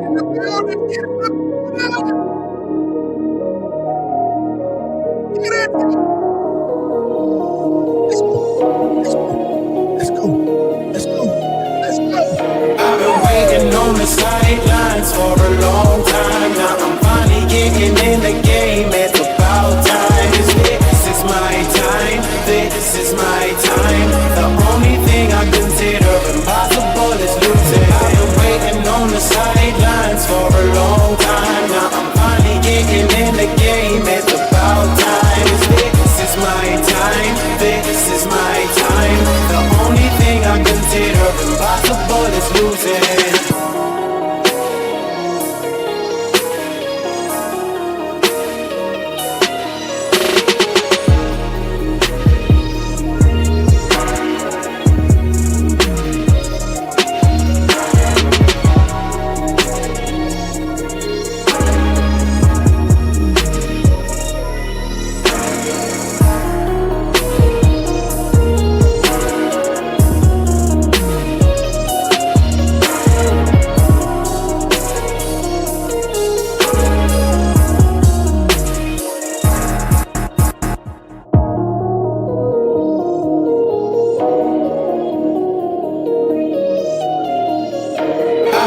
in the building. Get in the building. Get in. Let's go. Let's go. Let's go. I've been waiting on the sidelines for a long time. Now I'm finally getting in the game. It's about time. This is my time. This is my time. The only thing I consider impossible is losing. I've been waiting on the sidelines for a long time. Now I'm finally getting in the game. It's about time. This is my time. This is my time. The only thing I consider impossible is losing.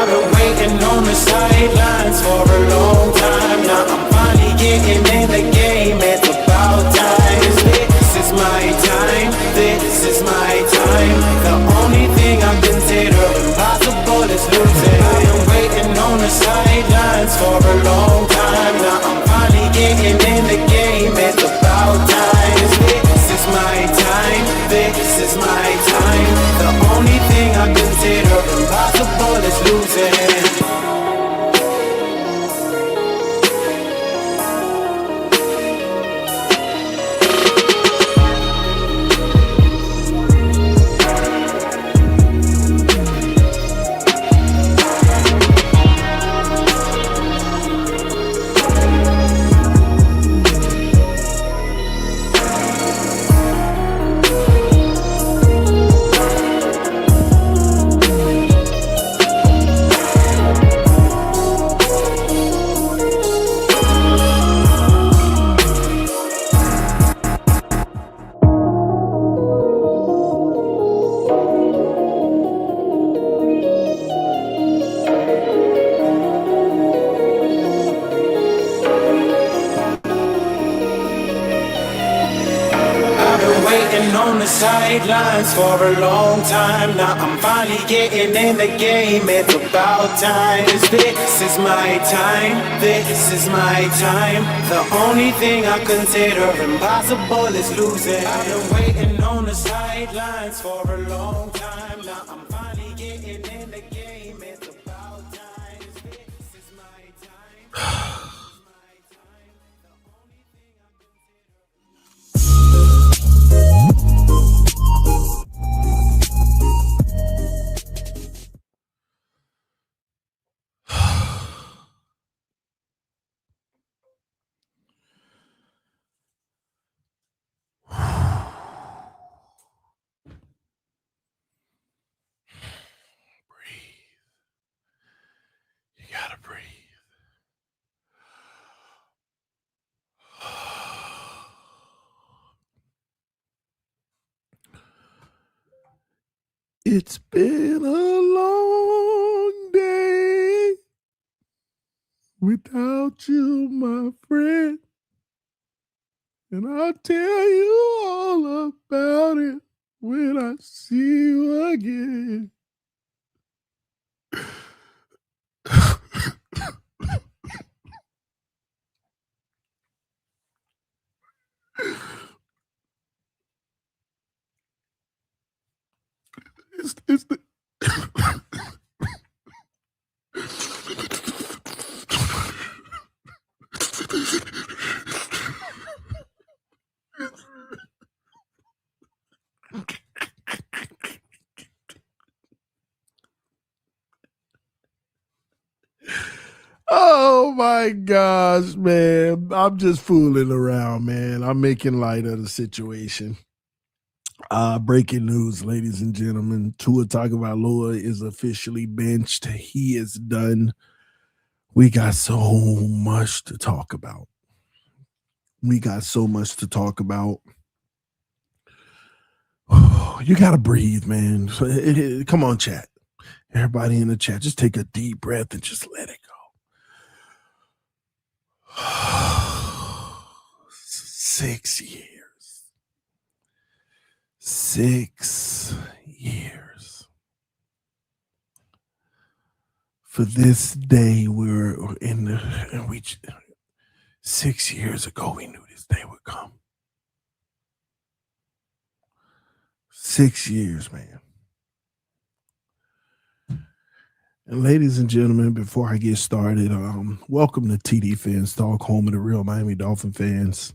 I've been waiting on the sidelines for a long time. Now I'm finally getting in the game. It's about time. This is my time. This is my time. The only thing I consider impossible is losing. I've been waiting on the sidelines for a long time. Now I'm finally getting in the game. It's about time. This is my time. This is my time. The only thing I consider impossible is losing. On the sidelines for a long time. Now I'm finally getting in the game. It's about time. This is my time. This is my time. The only thing I consider impossible is losing. I've been waiting on the sidelines for a long time. Now I'm finally getting in the game. It's about time. This is my time. Gotta breathe. It's been a long day without you, my friend. And I'll tell you all about it when I see you again. It's the Oh my gosh, man. I'm just fooling around, man. I'm making light of the situation. Breaking news, ladies and gentlemen. Tua Tagovailoa is officially benched. He is done We got so much to talk about. We got so much to talk about. You got to breathe, man. Come on, chat. Everybody in the chat, just take a deep breath and just let it go. 6 years. 6 years. For this day, we're in the, 6 years ago, we knew this day would come. 6 years, man. And ladies and gentlemen, before I get started, welcome to TD PHINS TALK, home of the real Miami Dolphin fans.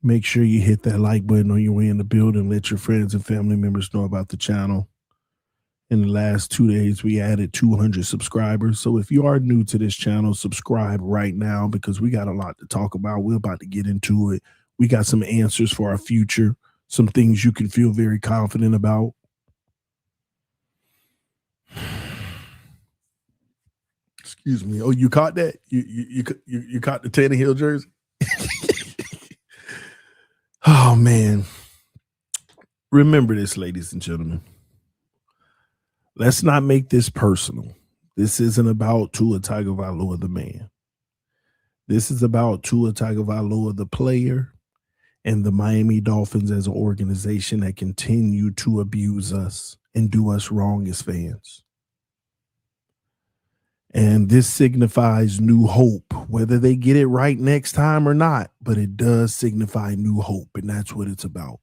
Make sure you hit that like button on your way in the building. Let your friends and family members know about the channel. In the last 2 days, we added 200 subscribers. So if you are new to this channel, subscribe right now because we got a lot to talk about. We're about to get into it. We got some answers for our future, some things you can feel very confident about. Excuse me. Oh, you caught that? You caught the Tannehill jersey? Oh, man. Remember this, ladies and gentlemen. Let's not make this personal. This isn't about Tua Tagovailoa, the man. This is about Tua Tagovailoa, the player, and the Miami Dolphins as an organization that continue to abuse us and do us wrong as fans. And this signifies new hope, whether they get it right next time or not, but it does signify new hope, and that's what it's about.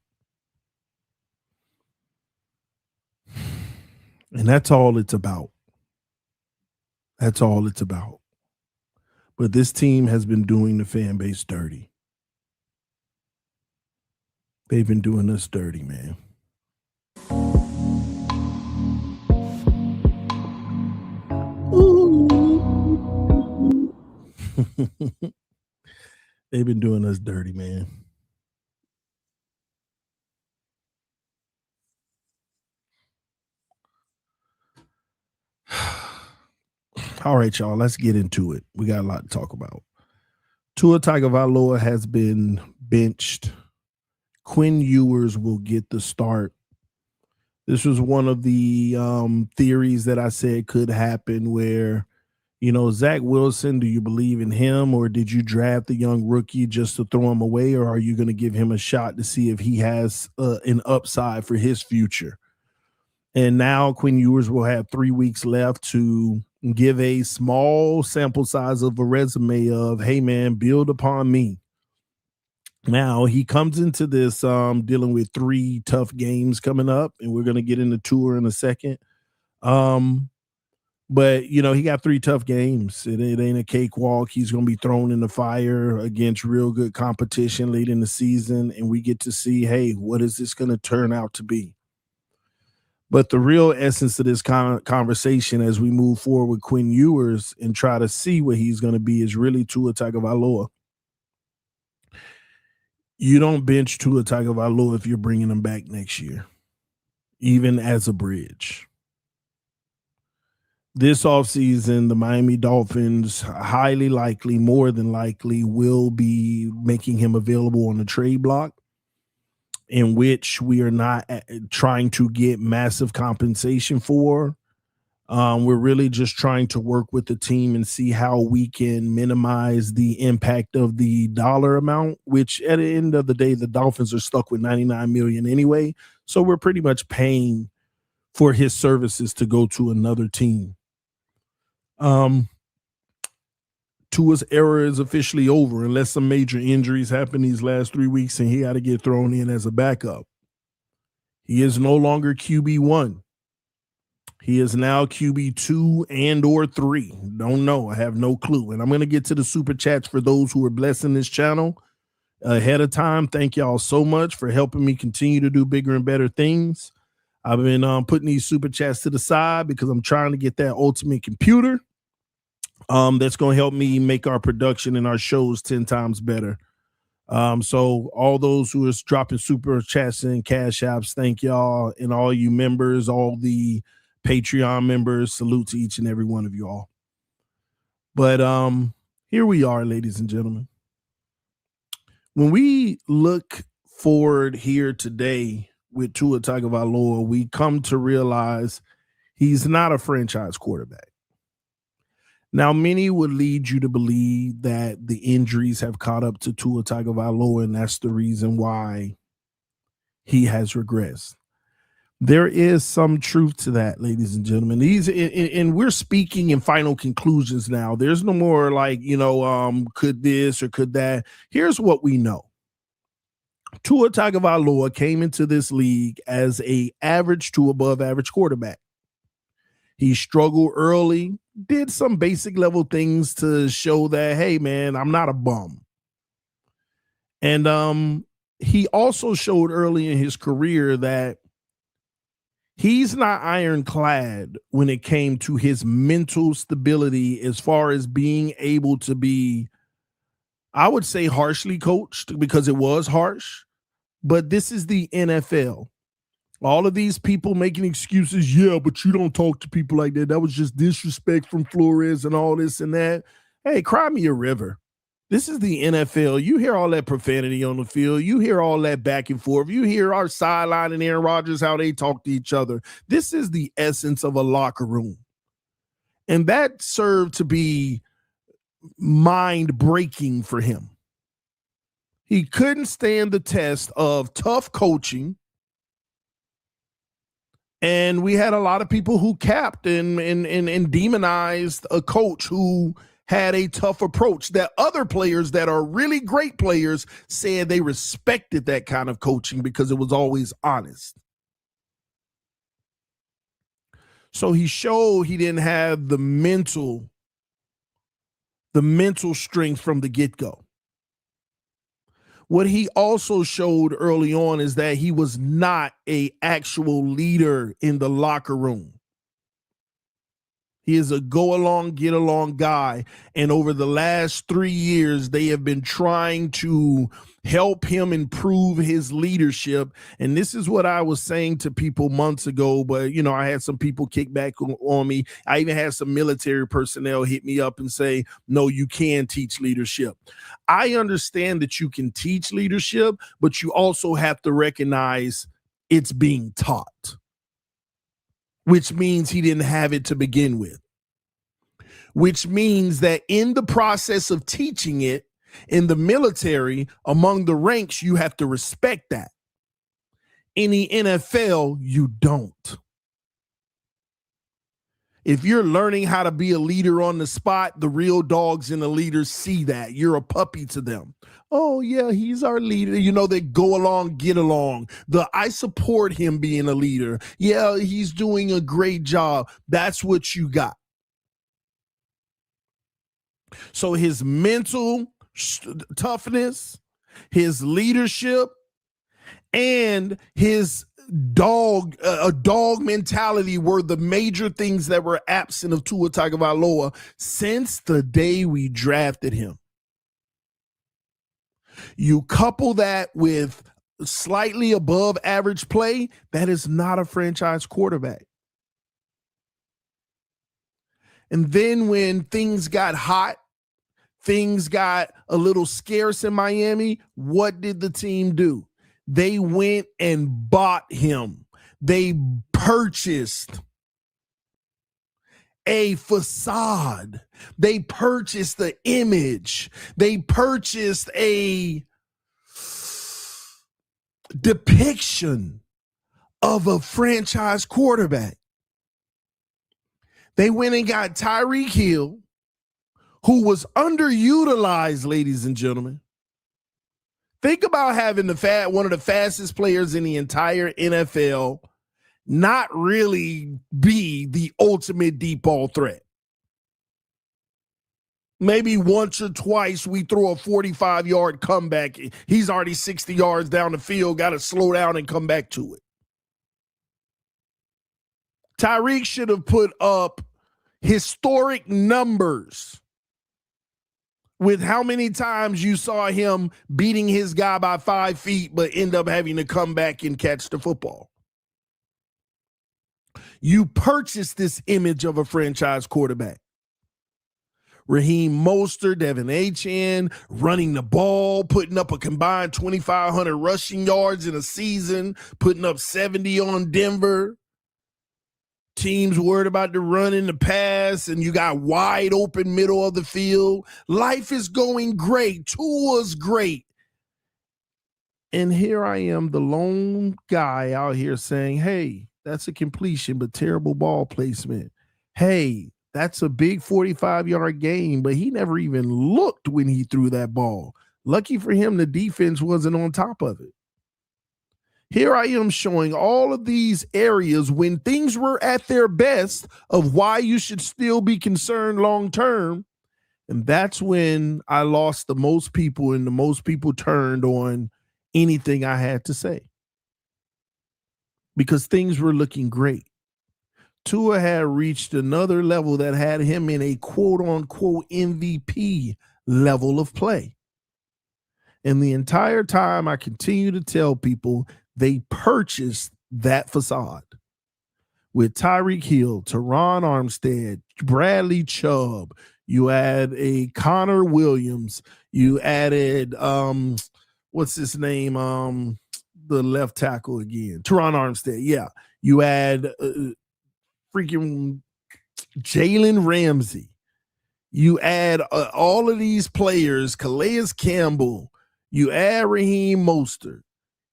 And that's all it's about. That's all it's about. But this team has been doing the fan base dirty. They've been doing us dirty, man. They've been doing us dirty, man. All right, y'all, let's get into it. We got a lot to talk about. Tua Tagovailoa has been benched. Quinn Ewers will get the start. This was one of the theories that I said could happen where, Zach Wilson, do you believe in him, or did you draft the young rookie just to throw him away, or are you going to give him a shot to see if he has an upside for his future? And now Quinn Ewers will have 3 weeks left to give a small sample size of a resume of, hey, man, build upon me. Now he comes into this dealing with 3 tough games coming up, and we're going to get into tour in a second. But, he got 3 tough games. It ain't a cakewalk. He's going to be thrown in the fire against real good competition late in the season, and we get to see, hey, what is this going to turn out to be? But the real essence of this conversation as we move forward with Quinn Ewers and try to see what he's going to be is really Tua Tagovailoa. You don't bench Tua Tagovailoa if you're bringing him back next year, even as a bridge. This offseason, the Miami Dolphins highly likely, more than likely, will be making him available on the trade block, in which we are not trying to get massive compensation for. We're really just trying to work with the team and see how we can minimize the impact of the dollar amount, which at the end of the day, the Dolphins are stuck with $99 million anyway. So we're pretty much paying for his services to go to another team. Tua's era is officially over unless some major injuries happen these last 3 weeks and he got to get thrown in as a backup. He is no longer QB1. He is now QB2 and or 3. Don't know. I have no clue. And I'm going to get to the super chats for those who are blessing this channel ahead of time. Thank y'all so much for helping me continue to do bigger and better things. I've been putting these super chats to the side because I'm trying to get that ultimate computer that's going to help me make our production and our shows 10 times better. So all those who are dropping super chats and cash apps, thank y'all. And all you members, all the Patreon members, salute to each and every one of you all. But here we are, ladies and gentlemen. When we look forward here today with Tua Tagovailoa, we come to realize he's not a franchise quarterback. Now, many would lead you to believe that the injuries have caught up to Tua Tagovailoa, and that's the reason why he has regressed. There is some truth to that, ladies and gentlemen. And we're speaking in final conclusions now. There's no more like, could this or could that. Here's what we know. Tua Tagovailoa came into this league as a average to above average quarterback. He struggled early, did some basic level things to show that, hey, man, I'm not a bum. And he also showed early in his career that he's not ironclad when it came to his mental stability as far as being able to be, I would say, harshly coached, because it was harsh. But this is the NFL. All of these people making excuses, yeah, but you don't talk to people like that. That was just disrespect from Flores and all this and that. Hey, cry me a river. This is the NFL. You hear all that profanity on the field. You hear all that back and forth. You hear our sideline and Aaron Rodgers, how they talk to each other. This is the essence of a locker room. And that served to be mind-breaking for him. He couldn't stand the test of tough coaching. And we had a lot of people who capped and demonized a coach who had a tough approach, that other players that are really great players said they respected that kind of coaching because it was always honest. So he showed he didn't have the mental strength from the get-go. What he also showed early on is that he was not an actual leader in the locker room. He is a go-along, get-along guy. And over the last 3 years, they have been trying to help him improve his leadership. And this is what I was saying to people months ago, but, I had some people kick back on me. I even had some military personnel hit me up and say, no, you can teach leadership. I understand that you can teach leadership, but you also have to recognize it's being taught, which means he didn't have it to begin with, which means that in the process of teaching it in the military, among the ranks, you have to respect that. In the NFL, you don't. If you're learning how to be a leader on the spot, the real dogs and the leaders see that. You're a puppy to them. Oh, yeah, he's our leader. They go along, get along. I support him being a leader. Yeah, he's doing a great job. That's what you got. So his mental toughness, his leadership, and his dog mentality were the major things that were absent of Tua Tagovailoa since the day we drafted him. You couple that with slightly above average play, that is not a franchise quarterback. And then when things got hot, things got a little scarce in Miami, what did the team do? They went and bought him. They purchased a facade. They purchased the image. They purchased a depiction of a franchise quarterback. They went and got Tyreek Hill, who was underutilized, ladies and gentlemen. Think about having one of the fastest players in the entire NFL not really be the ultimate deep ball threat. Maybe once or twice we throw a 45-yard comeback. He's already 60 yards down the field, got to slow down and come back to it. Tyreek should have put up historic numbers with how many times you saw him beating his guy by 5 feet, but end up having to come back and catch the football. You purchased this image of a franchise quarterback. Raheem Mostert, Devin Achane, running the ball, putting up a combined 2,500 rushing yards in a season, putting up 70 on Denver. Teams worried about the run and the pass, and you got wide open middle of the field. Life is going great. Tua's great. And here I am, the lone guy out here saying, hey, that's a completion, but terrible ball placement. Hey, that's a big 45-yard gain, but he never even looked when he threw that ball. Lucky for him, the defense wasn't on top of it. Here I am showing all of these areas when things were at their best of why you should still be concerned long term. And that's when I lost the most people, and the most people turned on anything I had to say, because things were looking great. Tua had reached another level that had him in a quote-unquote MVP level of play. And the entire time I continue to tell people they purchased that facade. With Tyreek Hill, Teron Armstead, Bradley Chubb, you add a Connor Williams, you added, what's his name? The left tackle again, Teron Armstead. Yeah. You add freaking Jalen Ramsey. You add all of these players, Calais Campbell. You add Raheem Mostert.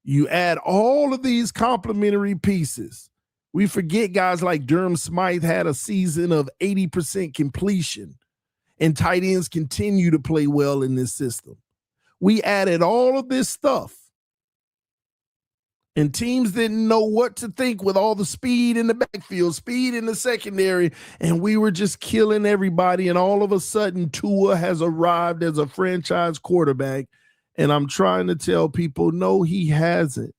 You add all of these complementary pieces. We forget guys like Durham Smythe had a season of 80% completion, and tight ends continue to play well in this system. We added all of this stuff, and teams didn't know what to think with all the speed in the backfield, speed in the secondary, and we were just killing everybody. And all of a sudden, Tua has arrived as a franchise quarterback. And I'm trying to tell people, no, he hasn't.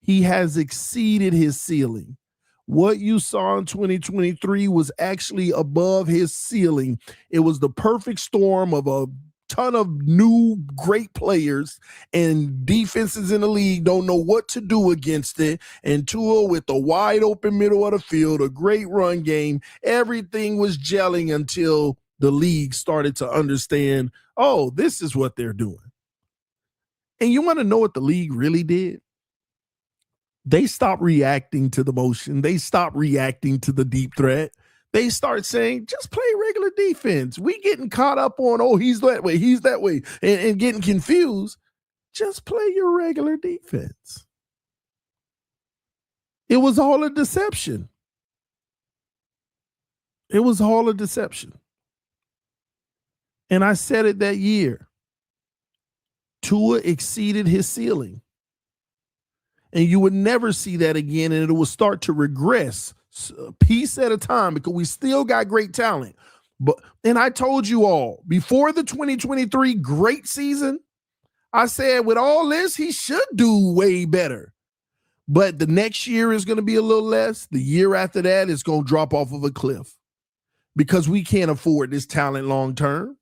He has exceeded his ceiling. What you saw in 2023 was actually above his ceiling. It was the perfect storm of a ton of new great players, and defenses in the league don't know what to do against it. And Tua with the wide open middle of the field, a great run game, everything was gelling until the league started to understand, oh, this is what they're doing. And you want to know what the league really did? They stopped reacting to the motion. They stopped reacting to the deep threat. They start saying, just play regular defense. We getting caught up on, oh, he's that way, and getting confused. Just play your regular defense. It was all a deception. It was all a deception. And I said it that year. Tua exceeded his ceiling. And you would never see that again, and it will start to regress a piece at a time, because we still got great talent. And I told you all, before the 2023 great season, I said with all this, he should do way better. But the next year is going to be a little less. The year after that, it's going to drop off of a cliff, because we can't afford this talent long term.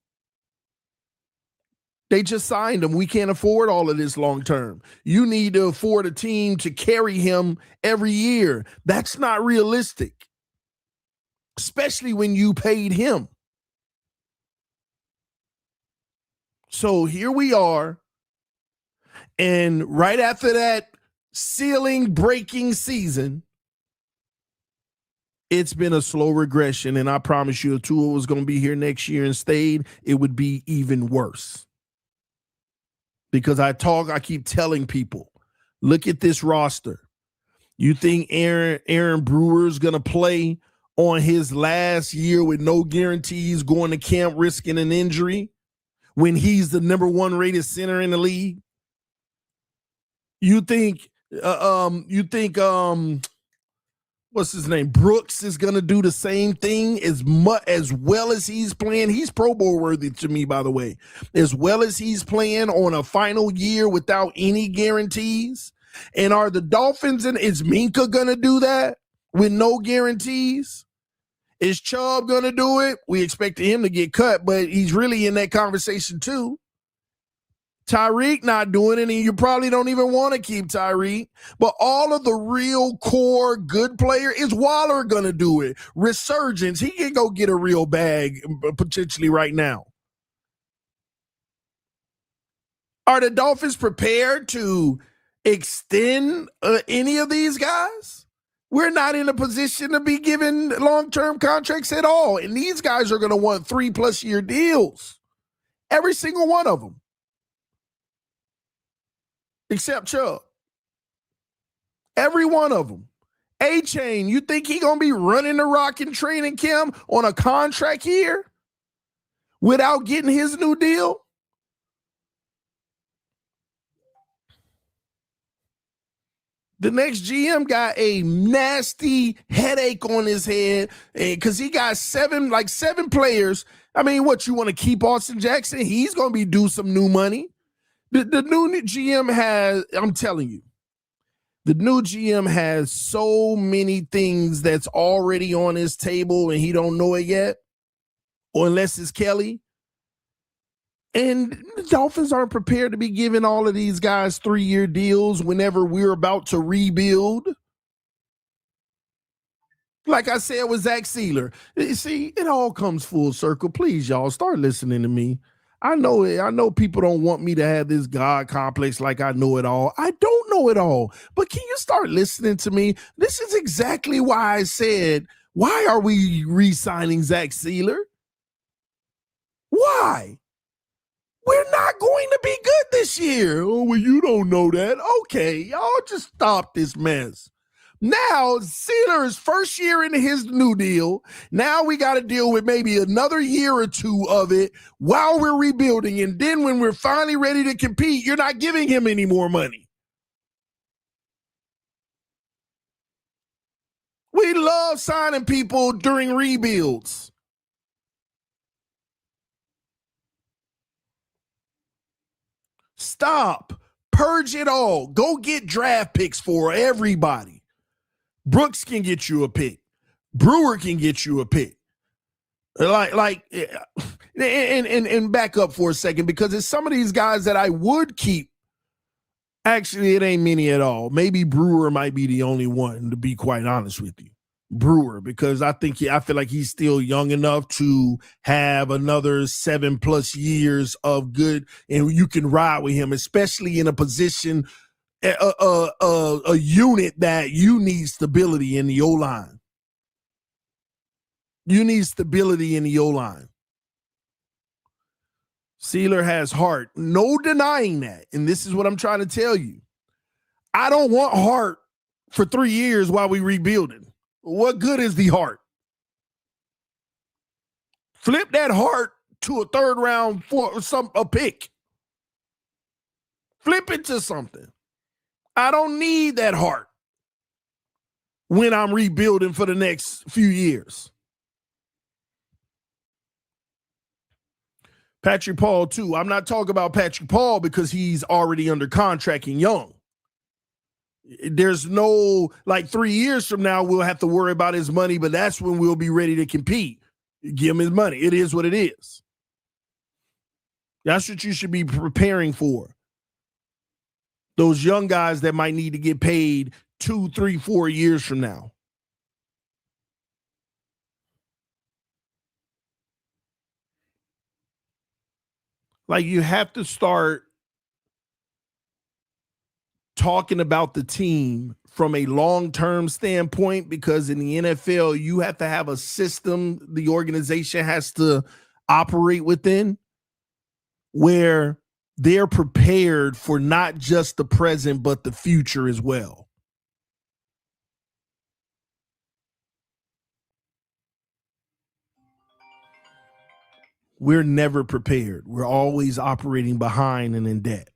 They just signed him. We can't afford all of this long term. You need to afford a team to carry him every year. That's not realistic, especially when you paid him. So here we are. And right after that ceiling breaking season, it's been a slow regression. And I promise you, if Tua was going to be here next year and stayed, it would be even worse. Because I keep telling people, look at this roster. You think Aaron Brewer's going to play on his last year with no guarantees, going to camp risking an injury when he's the number one rated center in the league? You think what's his name? Brooks is going to do the same thing as well as he's playing. He's Pro Bowl worthy to me, by the way. As well as he's playing on a final year without any guarantees. And are the Dolphins and is Minka going to do that with no guarantees? Is Chubb going to do it? We expected him to get cut, but he's really in that conversation too. Tyreek not doing it, and you probably don't even want to keep Tyreek. But all of the real core good player is Waller going to do it. Resurgence, he can go get a real bag potentially right now. Are the Dolphins prepared to extend any of these guys? We're not in a position to be given long-term contracts at all. And these guys are going to want 3+ year deals. Every single one of them. Except Chubb. Every one of them. A-Chain, you think he going to be running the rock in training camp on a contract year without getting his new deal? The next GM got a nasty headache on his head because he got seven players. I mean, what, you want to keep Austin Jackson? He's going to be due some new money. The new GM has, I'm telling you, the new GM has so many things that's already on his table and he don't know it yet, or unless it's Kelly. And the Dolphins aren't prepared to be giving all of these guys 3-year deals whenever we're about to rebuild. Like I said with Zach Sealer. You see, it all comes full circle. Please, y'all, start listening to me. I know it. I know people don't want me to have this God complex like I know it all. I don't know it all. But can you start listening to me? This is exactly why I said, why are we re-signing Zach Sealer? Why? We're not going to be good this year. Oh, well, you don't know that. Okay, y'all just stop this mess. Now, Sealer's first year into his new deal. Now we got to deal with maybe another year or two of it while we're rebuilding. And then when we're finally ready to compete, you're not giving him any more money. We love signing people during rebuilds. Stop. Purge it all. Go get draft picks for everybody. Brooks can get you a pick. Brewer can get you a pick. And back up for a second, because it's some of these guys that I would keep. Actually, it ain't many at all. Maybe Brewer might be the only one, to be quite honest with you. Brewer, because I feel like he's still young enough to have another 7+ years of good, and you can ride with him, especially in a position, a unit that you need stability in the O-line. You need stability in the O-line. Sealer has heart. No denying that. And this is what I'm trying to tell you. I don't want heart for 3 years while we rebuilding. What good is the heart? Flip that heart to a 3rd round for a pick. Flip it to something. I don't need that heart when I'm rebuilding for the next few years. Patrick Paul, too. I'm not talking about Patrick Paul because he's already under contract and young. There's no, 3 years from now, we'll have to worry about his money, but that's when we'll be ready to compete. Give him his money. It is what it is. That's what you should be preparing for. Those young guys that might need to get paid 2, 3, 4 years from now. You have to start talking about the team from a long-term standpoint, because in the NFL, you have to have a system the organization has to operate within where they're prepared for not just the present, but the future as well. We're never prepared. We're always operating behind and in debt.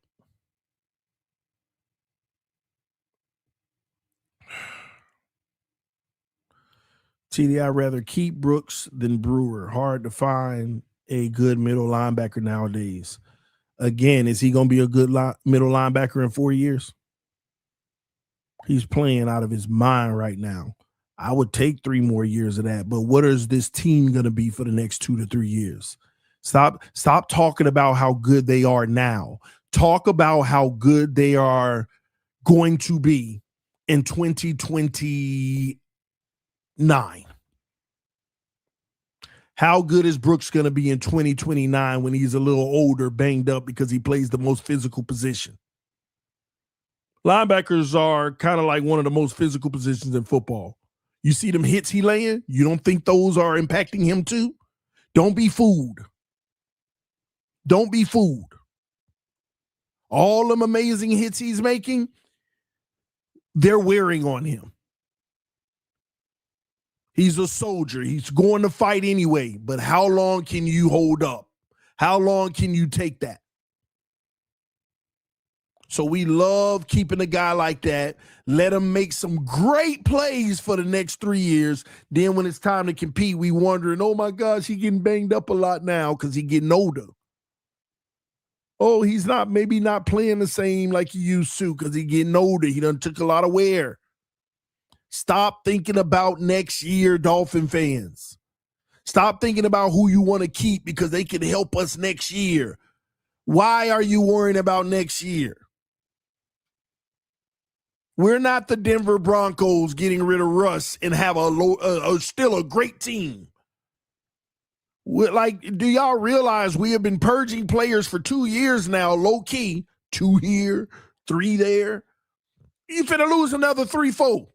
TD, I'd rather keep Brooks than Brewer. Hard to find a good middle linebacker nowadays. Again, is he going to be a good middle linebacker in 4 years? He's playing out of his mind right now. I would take 3 more years of that. But what is this team going to be for the next 2 to 3 years? Stop talking about how good they are now. talk about how good they are going to be in 2029. How good is Brooks going to be in 2029 when he's a little older, banged up because he plays the most physical position? Linebackers are kind of like one of the most physical positions in football. You see them hits he laying? You don't think those are impacting him too? Don't be fooled. Don't be fooled. All them amazing hits he's making, they're wearing on him. He's a soldier. He's going to fight anyway. But how long can you hold up? How long can you take that? So we love keeping a guy like that. Let him make some great plays for the next 3 years. Then when it's time to compete, we wondering, oh my gosh, he getting banged up a lot now because he getting older. Oh, he's not maybe not playing the same like he used to because he getting older. He done took a lot of wear. Stop thinking about next year, Dolphin fans. Stop thinking about who you want to keep because they can help us next year. Why are you worrying about next year? We're not the Denver Broncos getting rid of Russ and have still a great team. Do y'all realize we have been purging players for 2 years now, low key, 2 here, 3 there. You finna lose another 3, 4.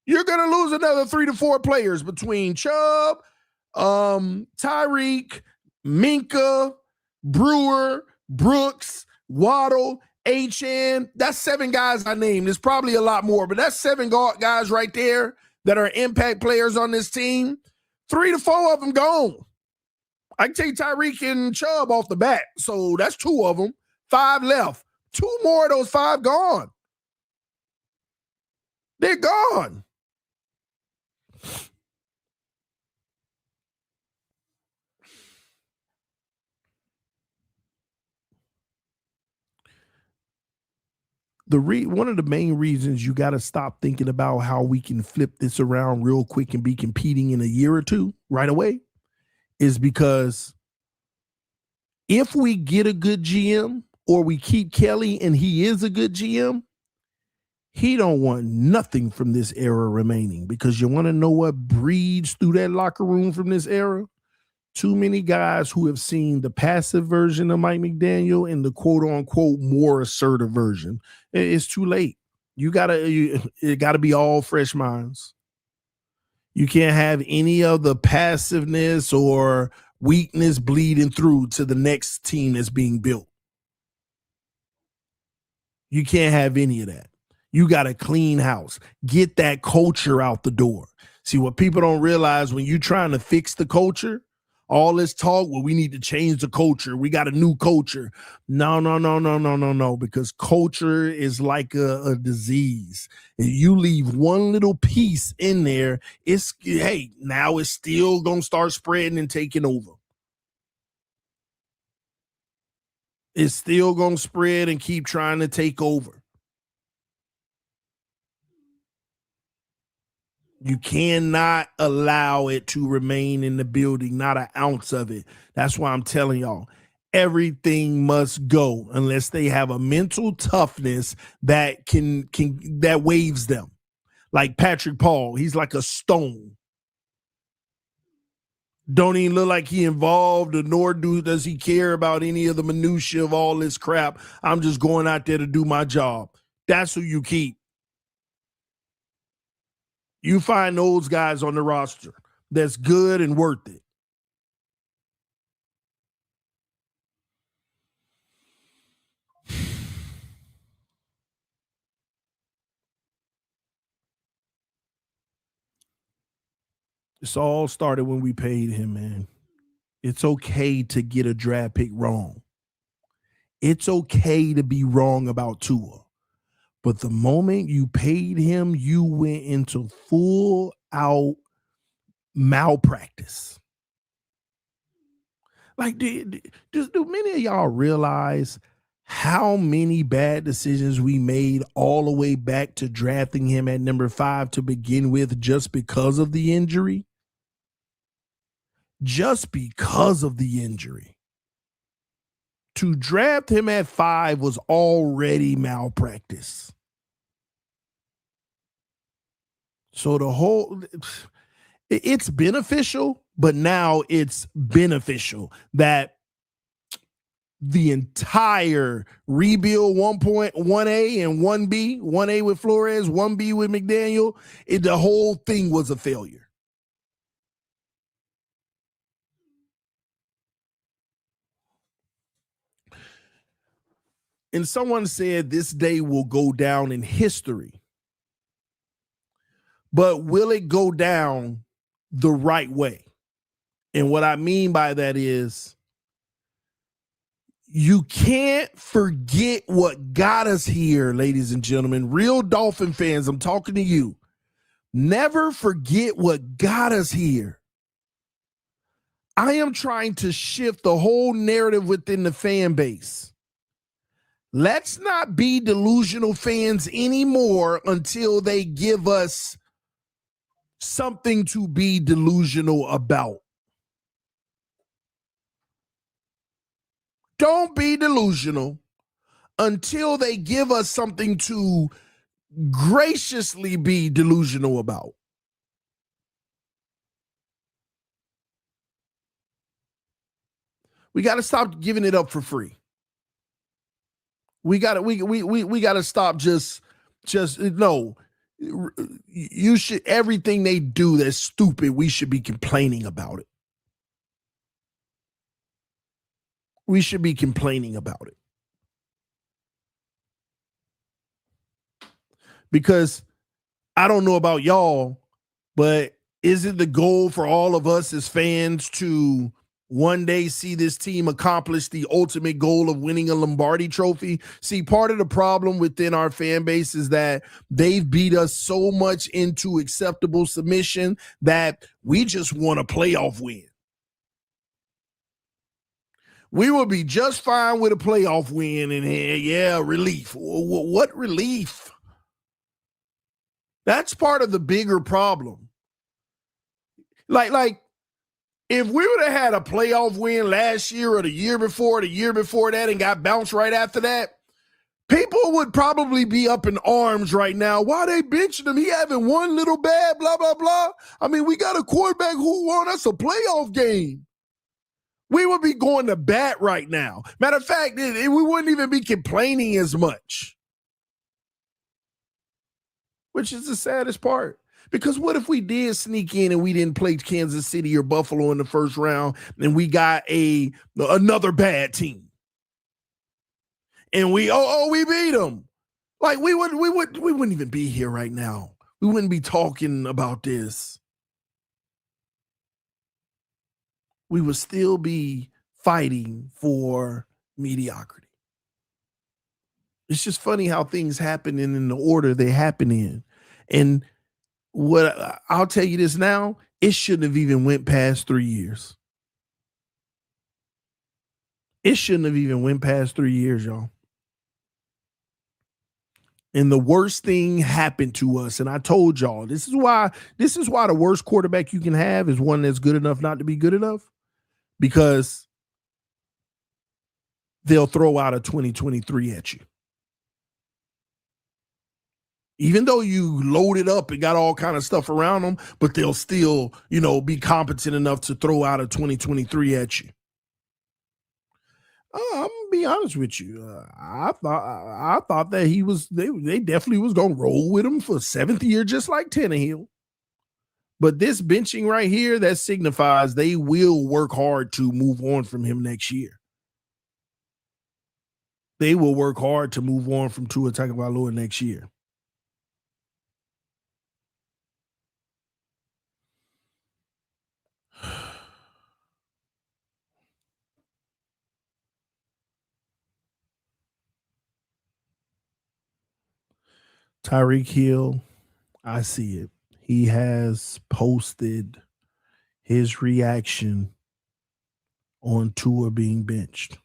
You're going to lose another 3 to 4 players between Chubb, Tyreek, Minka, Brewer, Brooks, Waddle, HN. That's 7 guys I named. There's probably a lot more, but that's 7 guys right there that are impact players on this team. 3 to 4 of them gone. I can take Tyreek and Chubb off the bat. So that's 2 of them. 5 left. 2 more of those 5 gone. They're gone. One of the main reasons you got to stop thinking about how we can flip this around real quick and be competing in a year or 2 right away is because if we get a good GM or we keep Kelly and he is a good GM, he don't want nothing from this era remaining, because you want to know what breeds through that locker room from this era? Too many guys who have seen the passive version of Mike McDaniel and the quote unquote more assertive version. It's too late. It gotta be all fresh minds. You can't have any of the passiveness or weakness bleeding through to the next team that's being built. You can't have any of that. You got to clean house. Get that culture out the door. See, what people don't realize, when you're trying to fix the culture, all this talk, well, we need to change the culture. We got a new culture. No, because culture is like a disease. If you leave one little piece in there, now it's still going to start spreading and taking over. It's still going to spread and keep trying to take over. You cannot allow it to remain in the building, not an ounce of it. That's why I'm telling y'all, everything must go unless they have a mental toughness that that waves them. Like Patrick Paul, he's like a stone. Don't even look like he involved, nor does he care about any of the minutia of all this crap. I'm just going out there to do my job. That's who you keep. You find those guys on the roster that's good and worth it. This all started when we paid him, man. It's okay to get a draft pick wrong. It's okay to be wrong about Tua. But the moment you paid him, you went into full out malpractice. Like, do many of y'all realize how many bad decisions we made all the way back to drafting him at number 5 to begin with, just because of the injury? Just because of the injury. To draft him at 5 was already malpractice. So the whole, it's beneficial, but now it's beneficial that the entire rebuild 1.1A and 1B, 1A with Flores, 1B with McDaniel, the whole thing was a failure. And someone said this day will go down in history. But will it go down the right way? And what I mean by that is you can't forget what got us here, ladies and gentlemen. Real Dolphin fans, I'm talking to you. Never forget what got us here. I am trying to shift the whole narrative within the fan base. Let's not be delusional fans anymore until they give us something to be delusional about. Don't be delusional until they give us something to graciously be delusional about. We got to stop giving it up for free. We got to stop just no. You should, everything they do that's stupid, we should be complaining about it. We should be complaining about it. Because I don't know about y'all, but is it the goal for all of us as fans to one day see this team accomplish the ultimate goal of winning a Lombardi trophy? See, part of the problem within our fan base is that they've beat us so much into acceptable submission that we just want a playoff win. We will be just fine with a playoff win and yeah, relief. What relief? That's part of the bigger problem. Like if we would have had a playoff win last year or the year before that and got bounced right after that, people would probably be up in arms right now. Why they benching him? He having one little bad, blah, blah, blah. I mean, we got a quarterback who won us a playoff game. We would be going to bat right now. Matter of fact, we wouldn't even be complaining as much, which is the saddest part. Because what if we did sneak in and we didn't play Kansas City or Buffalo in the first round and we got another bad team? And we beat them. Like we wouldn't even be here right now. We wouldn't be talking about this. We would still be fighting for mediocrity. It's just funny how things happen in the order they happen in. And what I'll tell you this now, it shouldn't have even went past 3 years. It shouldn't have even went past 3 years, y'all. And the worst thing happened to us. And I told y'all, this is why the worst quarterback you can have is one that's good enough not to be good enough. Because they'll throw out a 2023 at you. Even though you loaded up and got all kind of stuff around them, but they'll still, be competent enough to throw out a 2023 at you. I'm gonna be honest with you. I thought that they definitely was gonna roll with him for 7th year, just like Tannehill. But this benching right here, that signifies they will work hard to move on from him next year. They will work hard to move on from Tua Tagovailoa next year. Tyreek Hill, I see it. He has posted his reaction on Tua being benched.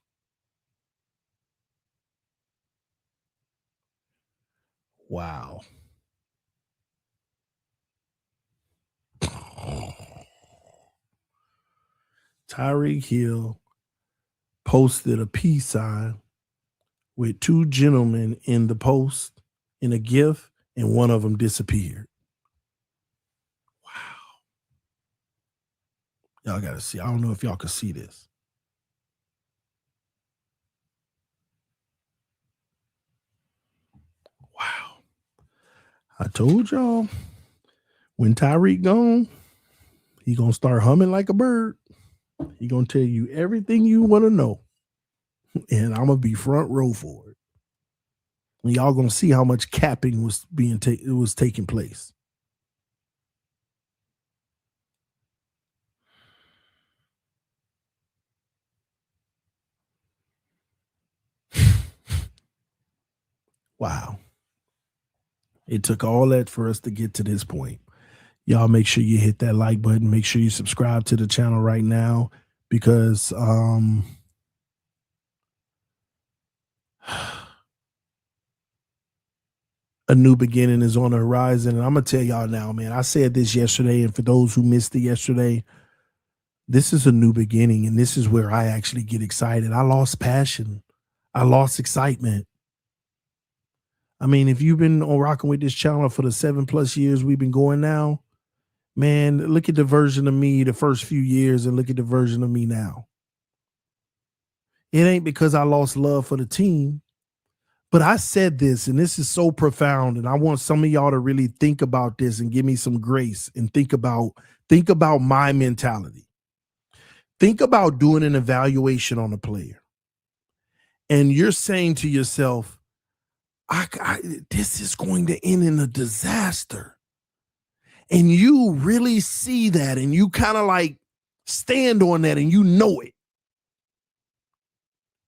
Wow. Tyreek Hill posted a peace sign with two gentlemen in the post in a GIF, and one of them disappeared. Wow. Y'all got to see. I don't know if y'all can see this. Wow. I told y'all, when Tyreek gone, he going to start humming like a bird. He going to tell you everything you want to know. And I'm going to be front row for it. And y'all going to see how much capping was taking place. Wow. It took all that for us to get to this point. Y'all make sure you hit that like button. Make sure you subscribe to the channel right now, because a new beginning is on the horizon. And I'm going to tell y'all now, man, I said this yesterday, and for those who missed it yesterday, this is a new beginning, and this is where I actually get excited. I lost passion. I lost excitement. I mean, if you've been on rocking with this channel for the 7+ years we've been going now, man, look at the version of me the first few years and look at the version of me now. It ain't because I lost love for the team, but I said this, and this is so profound, and I want some of y'all to really think about this and give me some grace and think about my mentality. Think about doing an evaluation on a player, and you're saying to yourself, this is going to end in a disaster. And you really see that, and you kind of like stand on that, and you know it.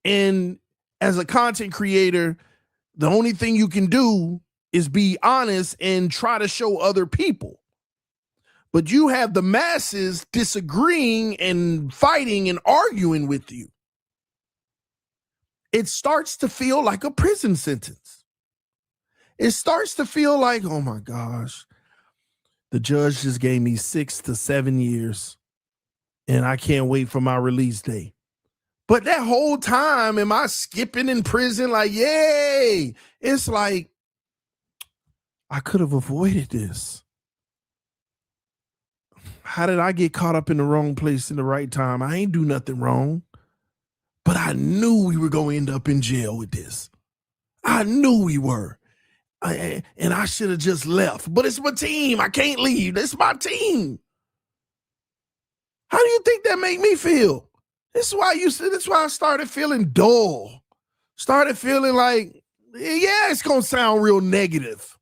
And as a content creator, the only thing you can do is be honest and try to show other people. But you have the masses disagreeing and fighting and arguing with you. It starts to feel like a prison sentence. It starts to feel like, oh my gosh, the judge just gave me 6 to 7 years and I can't wait for my release day. But that whole time, am I skipping in prison like, yay? It's like, I could have avoided this. How did I get caught up in the wrong place in the right time? I ain't do nothing wrong. But I knew we were going to end up in jail with this. I knew we were. And I should have just left. But it's my team. I can't leave. It's my team. How do you think that made me feel? This is why I started feeling dull. Started feeling like, yeah, it's going to sound real negative.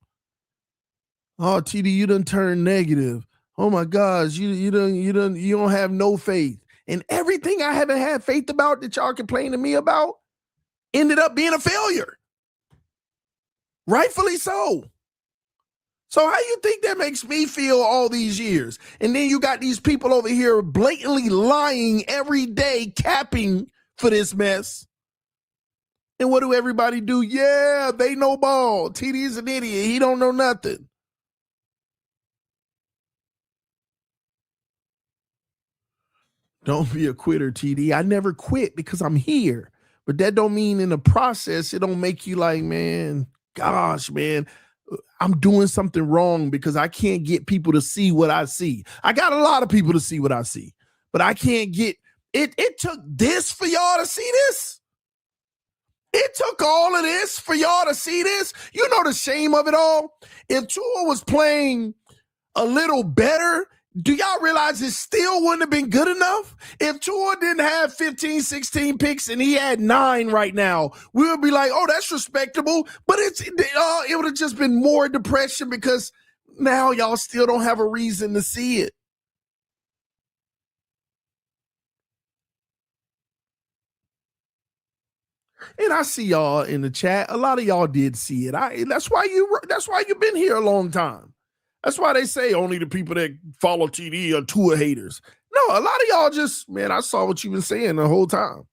Oh, TD, you done turned negative. Oh my gosh, you don't have no faith. And everything I haven't had faith about that y'all complain to me about ended up being a failure. Rightfully so. So how you think that makes me feel all these years? And then you got these people over here blatantly lying every day, capping for this mess. And what do everybody do? Yeah, they know ball. TD's an idiot. He don't know nothing. Don't be a quitter, TD. I never quit because I'm here. But that don't mean in the process, it don't make you like, man, gosh, man, I'm doing something wrong because I can't get people to see what I see. I got a lot of people to see what I see, but I can't get it. It took this for y'all to see this. It took all of this for y'all to see this. You know the shame of it all? If Tua was playing a little better, do y'all realize it still wouldn't have been good enough? If Tua didn't have 15, 16 picks and he had 9 right now, we would be like, oh, that's respectable. But it would have just been more depression because now y'all still don't have a reason to see it. And I see y'all in the chat. A lot of y'all did see it. That's why you've been here a long time. That's why they say only the people that follow TD are Tua haters. No, a lot of y'all just, man, I saw what you've been saying the whole time.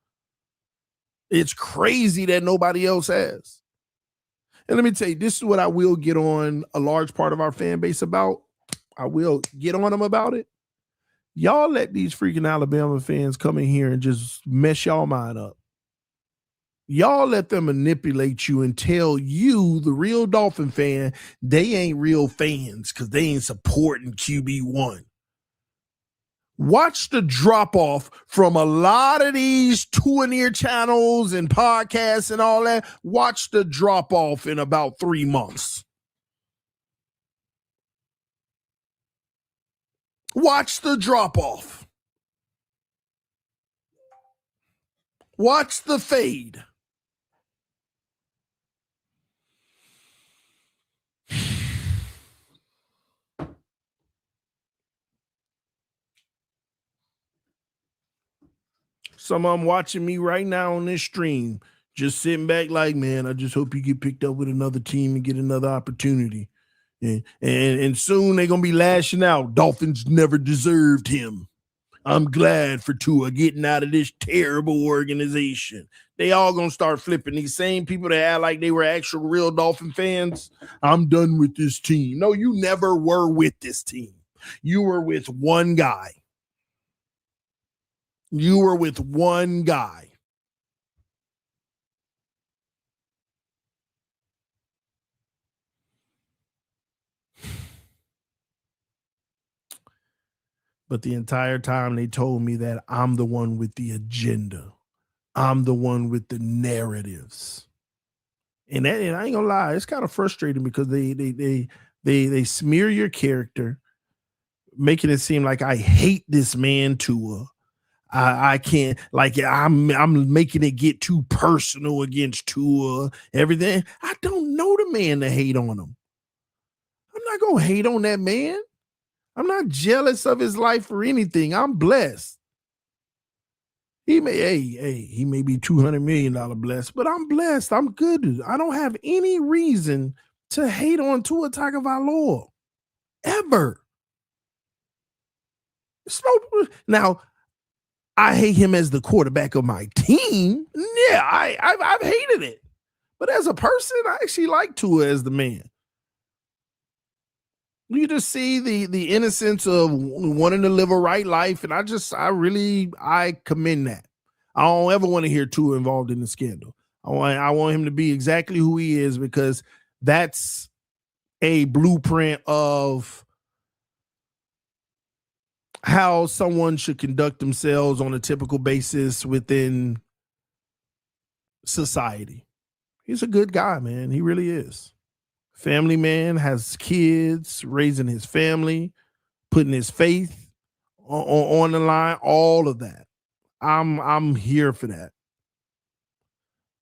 It's crazy that nobody else has. And let me tell you, this is what I will get on a large part of our fan base about. I will get on them about it. Y'all let these freaking Alabama fans come in here and just mess y'all mind up. Y'all let them manipulate you and tell you, the real Dolphin fan, they ain't real fans because they ain't supporting QB1. Watch the drop off from a lot of these Tua channels and podcasts and all that. Watch the drop off in about 3 months. Watch the drop off. Watch the fade. Some of them watching me right now on this stream, just sitting back like, man, I just hope you get picked up with another team and get another opportunity. And soon they're going to be lashing out. Dolphins never deserved him. I'm glad for Tua getting out of this terrible organization. They all going to start flipping. These same people that act like they were actual real Dolphin fans. I'm done with this team. No, you never were with this team. You were with one guy. You were with one guy. But the entire time they told me that I'm the one with the agenda. I'm the one with the narratives. And I ain't gonna lie, it's kind of frustrating because they smear your character, making it seem like I hate this man Tua. I can't, like, I'm making it get too personal against Tua, everything. I don't know the man to hate on him. I'm not gonna hate on that man. I'm not jealous of his life or anything. I'm blessed. He may be $200 million blessed, but I'm blessed. I'm good. I don't have any reason to hate on Tua Tagovailoa ever. Now, I hate him as the quarterback of my team. Yeah, I've hated it. But as a person, I actually like Tua as the man. You just see the innocence of wanting to live a right life, and I commend that. I don't ever want to hear Tua involved in the scandal. I want him to be exactly who he is, because that's a blueprint of how someone should conduct themselves on a typical basis within society. He's a good guy, man. He really is. Family man, has kids, raising his family, putting his faith on the line, all of that. I'm here for that.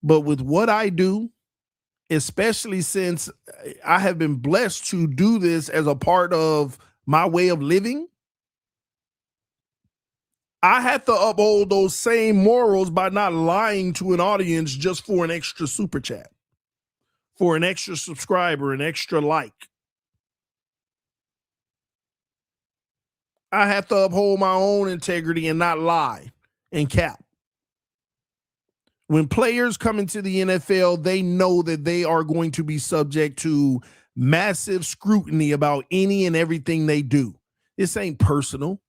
But with what I do, especially since I have been blessed to do this as a part of my way of living, I have to uphold those same morals by not lying to an audience just for an extra super chat, for an extra subscriber, an extra like. I have to uphold my own integrity and not lie and cap. When players come into the NFL, they know that they are going to be subject to massive scrutiny about any and everything they do. This ain't personal.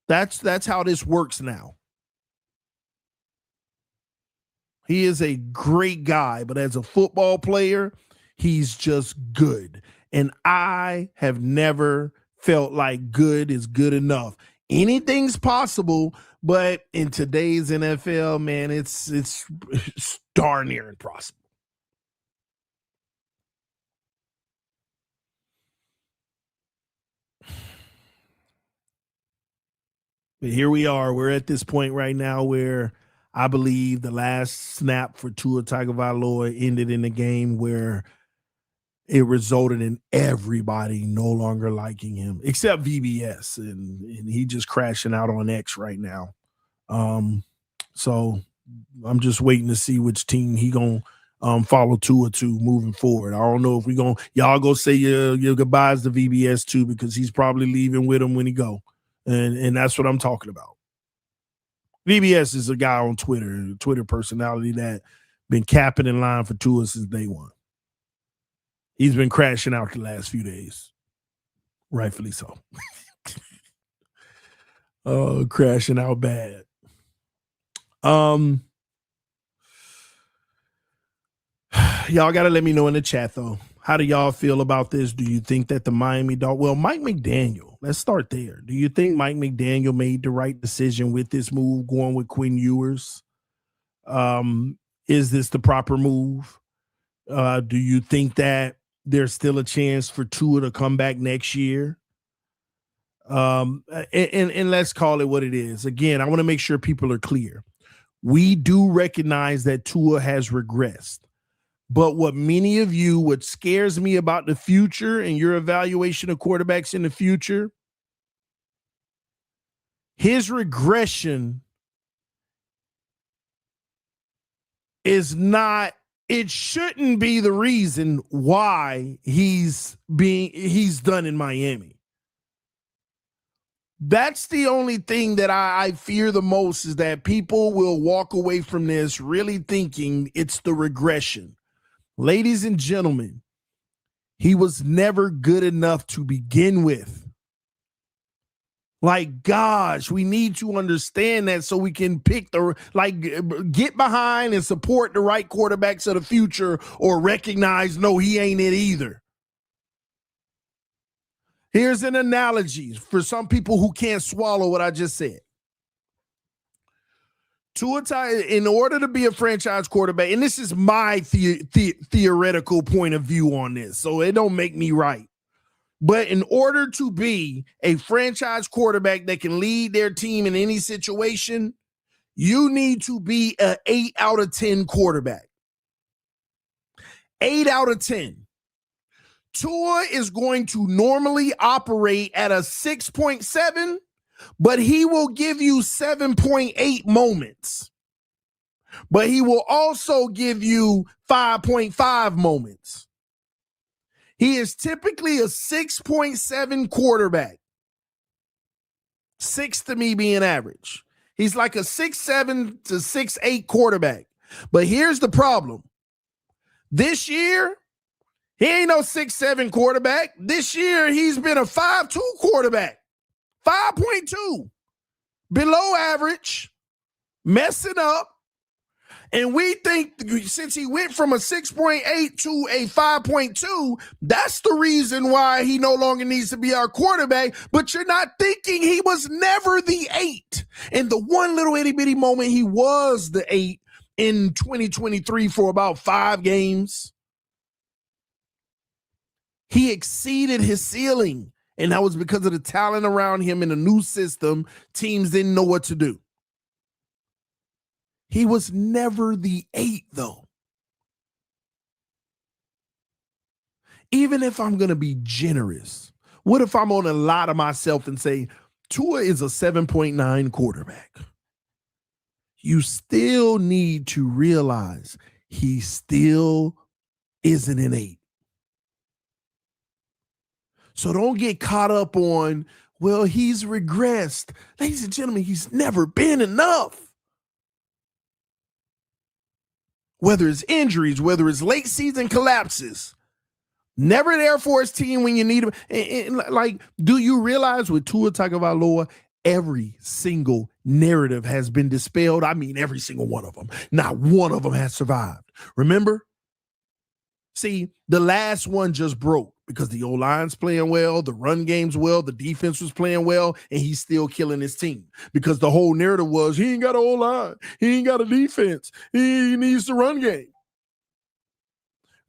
That's how this works now. He is a great guy, but as a football player, he's just good. And I have never felt like good is good enough. Anything's possible, but in today's NFL, man, it's darn near impossible. But here we are. We're at this point right now where I believe the last snap for Tua Tagovailoa ended in a game where it resulted in everybody no longer liking him, except VBS, and he just crashing out on X right now. So I'm just waiting to see which team he gonna follow Tua to moving forward. I don't know if y'all go say your goodbyes to VBS too, because he's probably leaving with him when he go, and that's what I'm talking about. VBS is a guy on Twitter, a Twitter personality that been capping in line for Tua since day one. He's been crashing out the last few days. Rightfully so. Oh, crashing out bad. Y'all got to let me know in the chat, though. How do y'all feel about this? Do you think that the Miami Dolphins, well, Mike McDaniel, let's start there. Do you think Mike McDaniel made the right decision with this move, going with Quinn Ewers? Is this the proper move? Do you think that there's still a chance for Tua to come back next year? And let's call it what it is. Again, I want to make sure people are clear. We do recognize that Tua has regressed. But what scares me about the future and your evaluation of quarterbacks in the future, his regression is not, it shouldn't be the reason why he's done in Miami. That's the only thing that I fear the most, is that people will walk away from this really thinking it's the regression. Ladies and gentlemen, he was never good enough to begin with. Like, gosh, we need to understand that so we can pick get behind and support the right quarterbacks of the future, or recognize, no, he ain't it either. Here's an analogy for some people who can't swallow what I just said. In order to be a franchise quarterback, and this is my theoretical point of view on this, so it don't make me right. But in order to be a franchise quarterback that can lead their team in any situation, you need to be an 8 out of 10 quarterback. 8 out of 10. Tua is going to normally operate at a 6.7, but he will give you 7.8 moments. But he will also give you 5.5 moments. He is typically a 6.7 quarterback. 6 to me being average. He's like a 6.7 to 6.8 quarterback. But here's the problem. This year, he ain't no 6.7 quarterback. This year, he's been a 5.2 quarterback. 5.2. Below average. Messing up. And we think since he went from a 6.8 to a 5.2, that's the reason why he no longer needs to be our quarterback. But you're not thinking he was never the 8. In the one little itty bitty moment, he was the 8 in 2023 for about 5 games. He exceeded his ceiling, and that was because of the talent around him in a new system. Teams didn't know what to do. He was never the 8, though. Even if I'm going to be generous, what if I'm on a lot of myself and say, Tua is a 7.9 quarterback? You still need to realize he still isn't an 8. So don't get caught up on, well, he's regressed. Ladies and gentlemen, he's never been enough. Whether it's injuries, whether it's late season collapses, never there for his team when you need him. And do you realize with Tua Tagovailoa, every single narrative has been dispelled? I mean, every single one of them. Not one of them has survived. Remember? See, the last one just broke because the O-line's playing well, the run game's well, the defense was playing well, and he's still killing his team. Because the whole narrative was, he ain't got an O-line, he ain't got a defense, he needs the run game.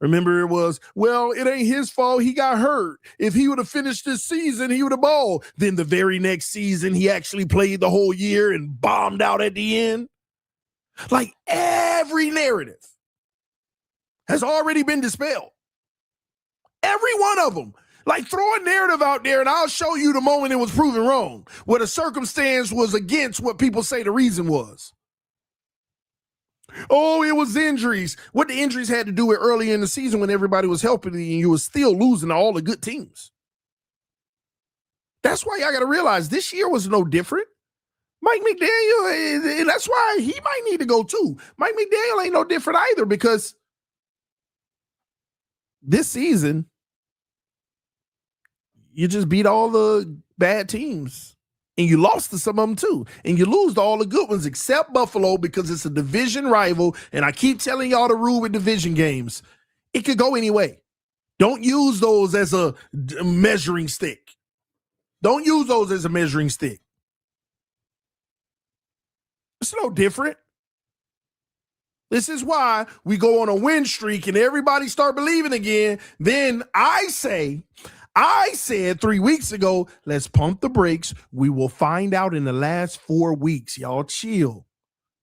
Remember, it was, well, it ain't his fault, he got hurt. If he would have finished this season, he would have balled. Then the very next season, he actually played the whole year and bombed out at the end. Like, every narrative has already been dispelled. Every one of them. Like, throw a narrative out there and I'll show you the moment it was proven wrong, where the circumstance was against what people say the reason was. Oh, it was injuries. What the injuries had to do with early in the season when everybody was helping and you was still losing to all the good teams. That's why y'all got to realize this year was no different. Mike McDaniel, and that's why he might need to go too. Mike McDaniel ain't no different either, because this season, you just beat all the bad teams. And you lost to some of them too. And you lose to all the good ones except Buffalo because it's a division rival. And I keep telling y'all the rule with division games. It could go any way. Don't use those as a measuring stick. Don't use those as a measuring stick. It's no different. This is why we go on a win streak and everybody start believing again. Then I said 3 weeks ago, let's pump the brakes. We will find out in the last 4 weeks. Y'all chill.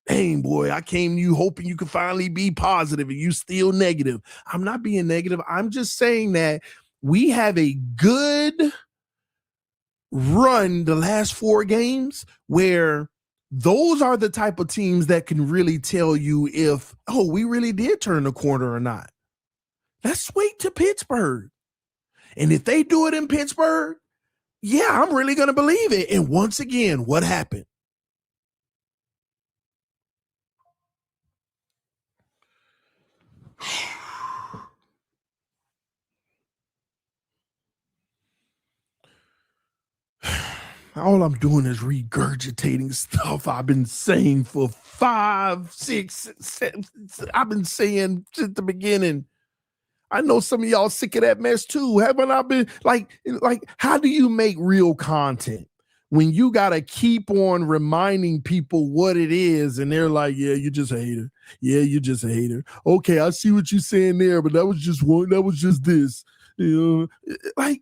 Dang, boy, I came to you hoping you could finally be positive and you still negative. I'm not being negative. I'm just saying that we have a good run the last 4 games where those are the type of teams that can really tell you if, we really did turn the corner or not. Let's wait to Pittsburgh. And if they do it in Pittsburgh, yeah, I'm really going to believe it. And once again, what happened? All I'm doing is regurgitating stuff I've been saying for 5, 6, 7. I've been saying since the beginning. I know some of y'all sick of that mess too. Haven't I been like, how do you make real content when you got to keep on reminding people what it is? And they're like, yeah, you just a hater. Yeah, you just a hater. Okay, I see what you're saying there, but that was just this. You know, like,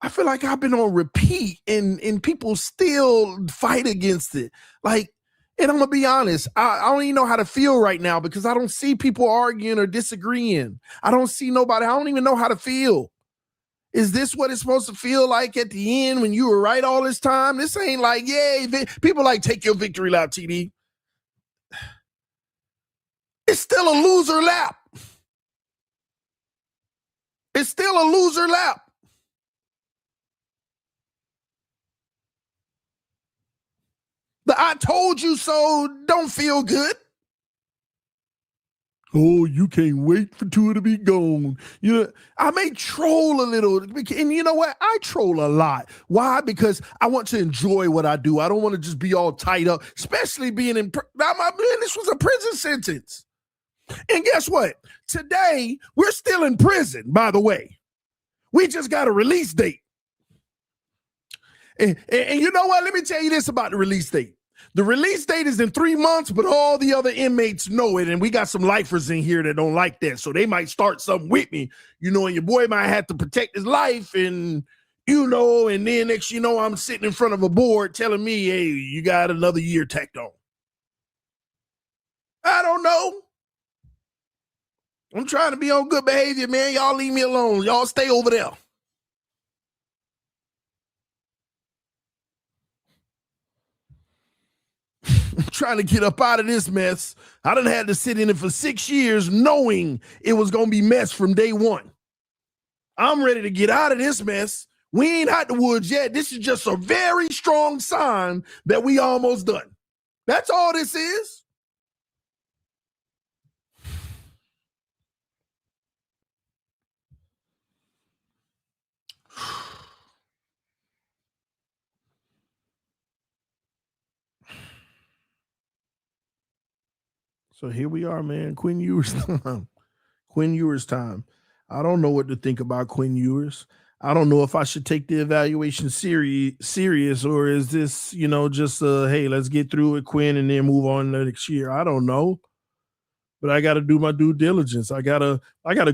I feel like I've been on repeat and people still fight against it. Like, and I'm going to be honest, I don't even know how to feel right now because I don't see people arguing or disagreeing. I don't see nobody. I don't even know how to feel. Is this what it's supposed to feel like at the end when you were right all this time? This ain't like, yay. People like, take your victory lap, TD. It's still a loser lap. It's still a loser lap. The I told you so don't feel good. Oh, you can't wait for Tua to be gone. You know, I may troll a little, and you know what? I troll a lot. Why? Because I want to enjoy what I do. I don't want to just be all tied up, especially being in. This was a prison sentence, and guess what? Today we're still in prison. By the way, we just got a release date. And you know what? Let me tell you this about the release date. The release date is in 3 months, but all the other inmates know it. And we got some lifers in here that don't like that. So they might start something with me, and your boy might have to protect his life. And, and then next, I'm sitting in front of a board telling me, hey, you got another year tacked on. I don't know. I'm trying to be on good behavior, man. Y'all leave me alone. Y'all stay over there. I'm trying to get up out of this mess. I done had to sit in it for 6 years knowing it was going to be mess from day one. I'm ready to get out of this mess. We ain't out the woods yet. This is just a very strong sign that we almost done. That's all this is. So here we are, man. Quinn Ewers time. Quinn Ewers time. I don't know what to think about Quinn Ewers. I don't know if I should take the evaluation serious or is this, just hey, let's get through it, Quinn, and then move on next year. I don't know. But I got to do my due diligence. I gotta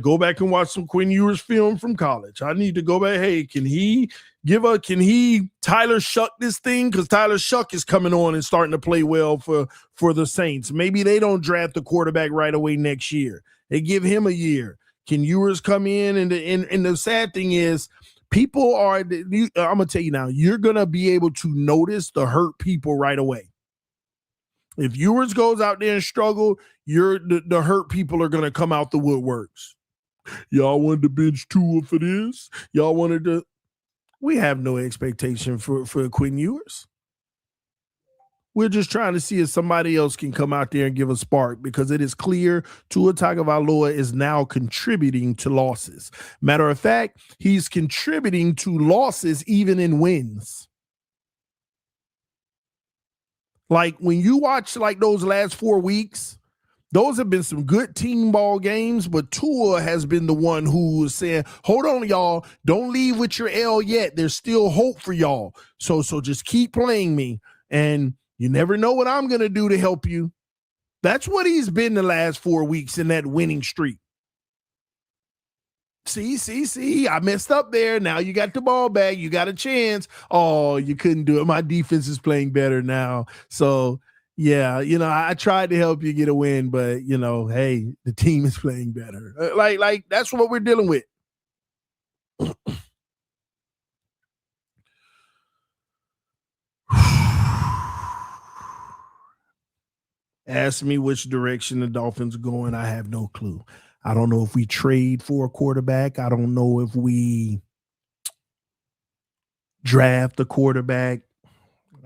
go back and watch some Quinn Ewers film from college. I need to go back. Hey, can he Tyler Shuck this thing? Because Tyler Shuck is coming on and starting to play well for the Saints. Maybe they don't draft the quarterback right away next year. They give him a year. Can Ewers come in? And the sad thing is, people are. I'm gonna tell you now. You're gonna be able to notice the hurt people right away. If Ewers goes out there and struggle, the hurt people are going to come out the woodworks. Y'all wanted to bench Tua for this? Y'all wanted to. We have no expectation for Quinn Ewers. We're just trying to see if somebody else can come out there and give a spark, because it is clear Tua Tagovailoa is now contributing to losses. Matter of fact, he's contributing to losses even in wins. Like when you watch like those last 4 weeks, those have been some good team ball games, but Tua has been the one who is saying, hold on, y'all. Don't leave with your L yet. There's still hope for y'all. So just keep playing me. And you never know what I'm going to do to help you. That's what he's been the last 4 weeks in that winning streak. See, I messed up there. Now you got the ball back. You got a chance. Oh, you couldn't do it. My defense is playing better now. So, yeah, I tried to help you get a win, but, hey, the team is playing better. Like that's what we're dealing with. Ask me which direction the Dolphins are going. I have no clue. I don't know if we trade for a quarterback. I don't know if we draft a quarterback.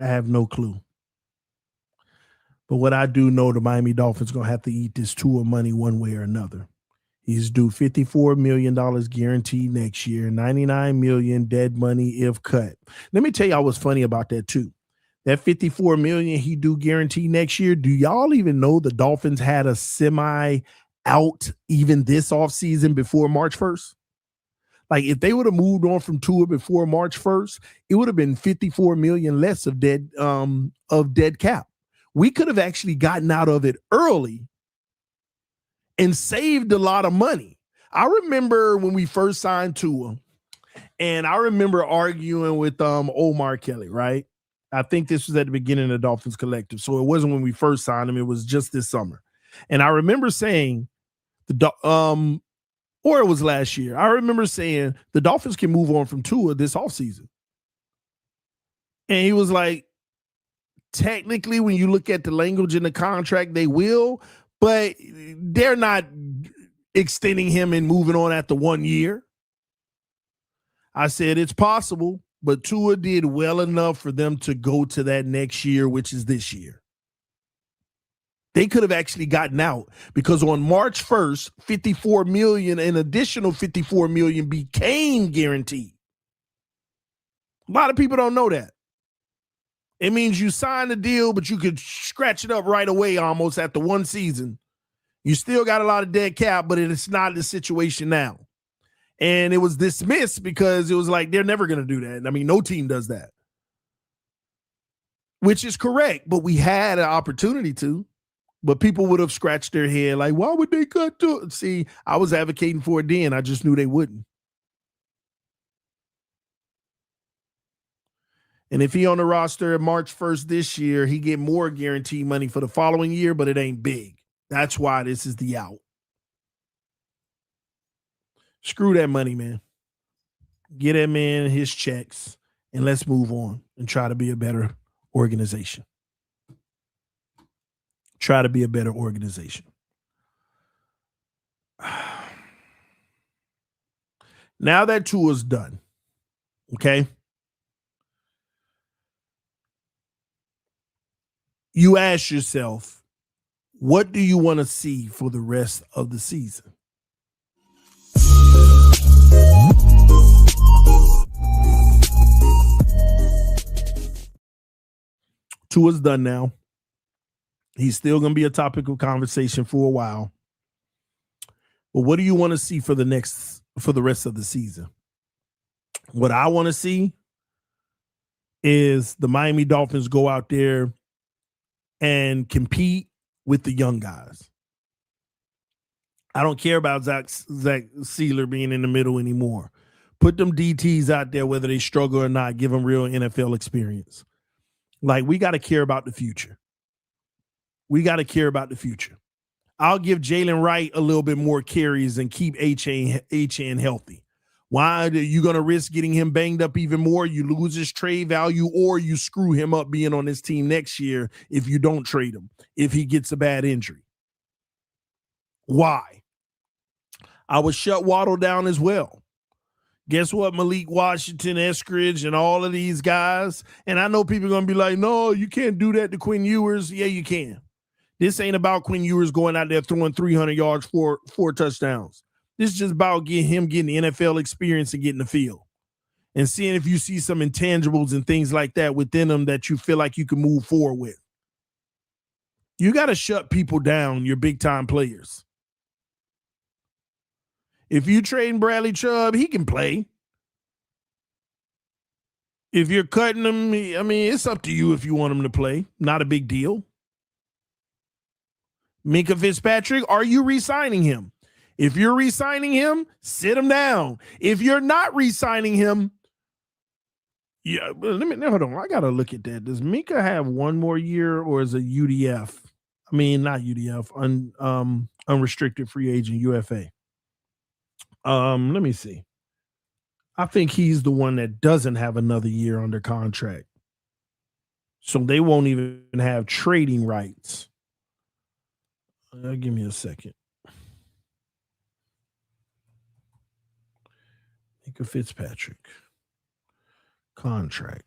I have no clue. But what I do know, the Miami Dolphins going to have to eat this Tua money one way or another. He's due $54 million guaranteed next year, $99 million dead money if cut. Let me tell y'all what's funny about that too. That $54 million he do guaranteed next year, do y'all even know the Dolphins had a semi out even this offseason before March 1st? Like if they would have moved on from Tua before March 1st, it would have been $54 million less of dead cap. We could have actually gotten out of it early and saved a lot of money. I remember when we first signed Tua, and I remember arguing with Omar Kelly, right? I think this was at the beginning of the Dolphins Collective. So it wasn't when we first signed him. It was just this summer. And I remember saying, or it was last year, I remember saying the Dolphins can move on from Tua this offseason. And he was like, technically, when you look at the language in the contract, they will, but they're not extending him and moving on after 1 year. I said it's possible, but Tua did well enough for them to go to that next year, which is this year. They could have actually gotten out because on March 1st, $54 million, an additional $54 million became guaranteed. A lot of people don't know that. It means you sign the deal, but you could scratch it up right away almost after one season. You still got a lot of dead cap, but it's not the situation now. And it was dismissed because it was like, they're never going to do that. I mean, no team does that. Which is correct, but we had an opportunity to. But people would have scratched their head like, why would they cut to? See, I was advocating for it then. I just knew they wouldn't. And if he on the roster March 1st this year, he get more guaranteed money for the following year, but it ain't big. That's why this is the out. Screw that money, man. Get that man his checks, and let's move on and try to be a better organization. Try to be a better organization. Now that Tua's done, okay? You ask yourself, what do you want to see for the rest of the season? Tua's done now. He's still going to be a topic of conversation for a while. But what do you want to see for the rest of the season? What I want to see is the Miami Dolphins go out there and compete with the young guys. I don't care about Zach Sealer being in the middle anymore. Put them DTs out there, whether they struggle or not, give them real NFL experience. Like, we got to care about the future. We got to care about the future. I'll give Jalen Wright a little bit more carries and keep HN healthy. Why are you going to risk getting him banged up even more? You lose his trade value, or you screw him up being on this team next year if you don't trade him, if he gets a bad injury. Why? I would shut Waddle down as well. Guess what, Malik Washington, Eskridge, and all of these guys? And I know people are going to be like, no, you can't do that to Quinn Ewers. Yeah, you can. This ain't about Quinn Ewers going out there throwing 300 yards for 4 touchdowns. This is just about him getting NFL experience and getting the field and seeing if you see some intangibles and things like that within them that you feel like you can move forward with. You got to shut people down, your big-time players. If you trade Bradley Chubb, he can play. If you're cutting him, I mean, it's up to you if you want him to play. Not a big deal. Minkah Fitzpatrick, are you re-signing him? If you're re-signing him, sit him down. If you're not re-signing him, yeah, hold on. I gotta look at that. Does Minkah have one more year, or is it UDF? I mean, not UDF, unrestricted free agent UFA. Let me see. I think he's the one that doesn't have another year under contract. So they won't even have trading rights. Give me a second. Minkah Fitzpatrick. Contract.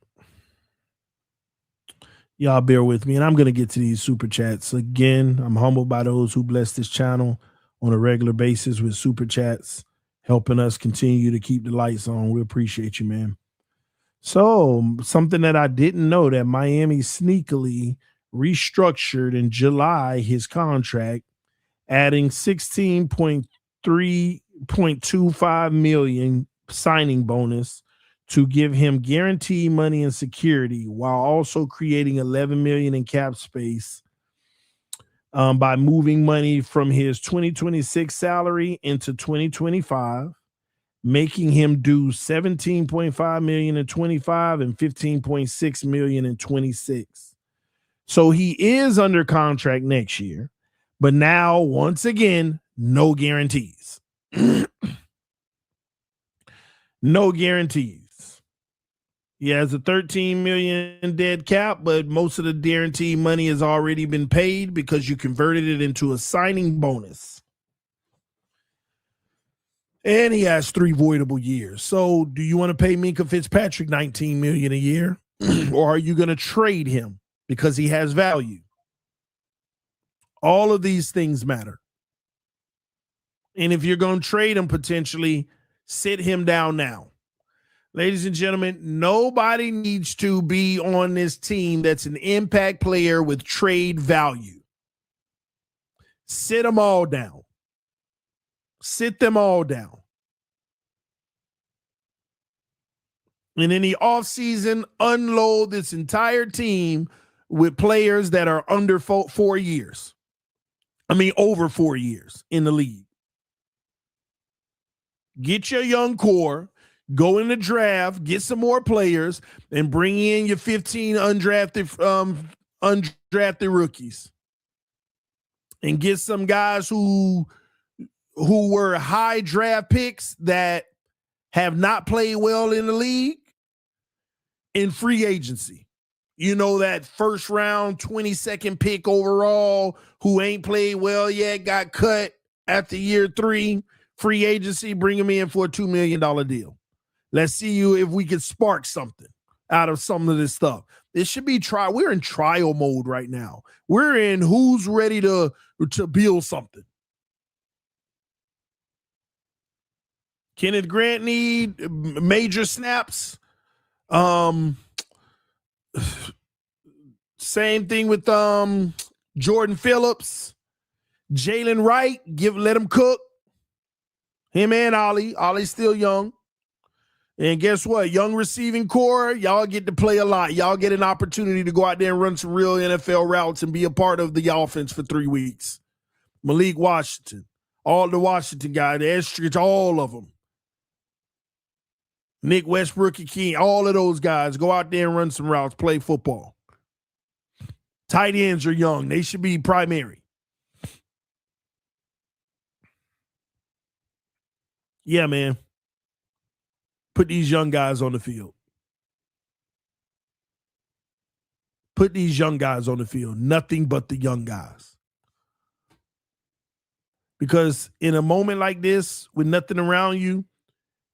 Y'all bear with me, and I'm going to get to these super chats. Again, I'm humbled by those who bless this channel on a regular basis with super chats, helping us continue to keep the lights on. We appreciate you, man. So, something that I didn't know, that Miami sneakily restructured in July his contract, adding $16.25 million signing bonus to give him guaranteed money and security, while also creating $11 million in cap space by moving money from his 2026 salary into 2025, making him do $17.5 million in 25 and $15.6 million in 26. So he is under contract next year, but now, once again, no guarantees. No guarantees. He has a $13 million dead cap, but most of the guaranteed money has already been paid because you converted it into a signing bonus. And he has 3 voidable years. So do you want to pay Minkah Fitzpatrick $19 million a year? Or are you going to trade him because he has value? All of these things matter. And if you're going to trade him, potentially sit him down now. Ladies and gentlemen, nobody needs to be on this team that's an impact player with trade value. Sit them all down. Sit them all down. And in the offseason, unload this entire team with players that are under 4 years. I mean, over 4 years in the league. Get your young core. Go in the draft, get some more players, and bring in your 15 undrafted rookies. And get some guys who were high draft picks that have not played well in the league in free agency. You know, that first round, 22nd pick overall, who ain't played well yet, got cut after year 3, free agency, bring him in for a $2 million deal. Let's see you if we can spark something out of some of this stuff. This should be trial. We're in trial mode right now. We're in who's ready to build something. Kenneth Grant need major snaps. Same thing with Jordan Phillips. Jalen Wright, let him cook. Him and Ollie. Ollie's still young. And guess what? Young receiving core, y'all get to play a lot. Y'all get an opportunity to go out there and run some real NFL routes and be a part of the offense for 3 weeks. Malik Washington, all the Washington guys, the Eskridge, all of them. Nick Westbrook and King, all of those guys, go out there and run some routes, play football. Tight ends are young. They should be primary. Yeah, man. Put these young guys on the field. Put these young guys on the field. Nothing but the young guys. Because in a moment like this, with nothing around you,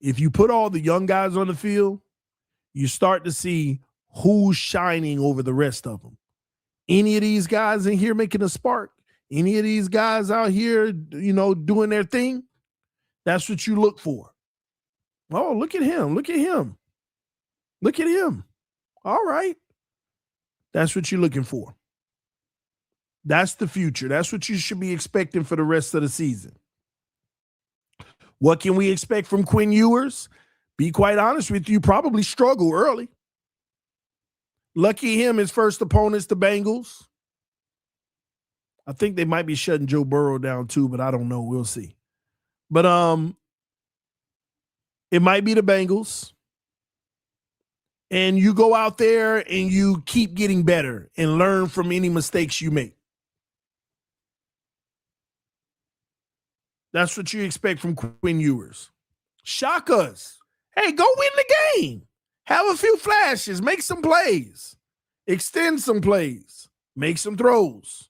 If you put all the young guys on the field, you start to see who's shining over the rest of them. Any of these guys in here making a spark, any of these guys out here, doing their thing, that's what you look for. Oh, look at him. Look at him. Look at him. All right. That's what you're looking for. That's the future. That's what you should be expecting for the rest of the season. What can we expect from Quinn Ewers? Be quite honest with you, probably struggle early. Lucky him, his first opponent's the Bengals. I think they might be shutting Joe Burrow down too, but I don't know. We'll see. But it might be the Bengals. And you go out there and you keep getting better and learn from any mistakes you make. That's what you expect from Quinn Ewers. Shock us. Hey, go win the game. Have a few flashes. Make some plays. Extend some plays. Make some throws.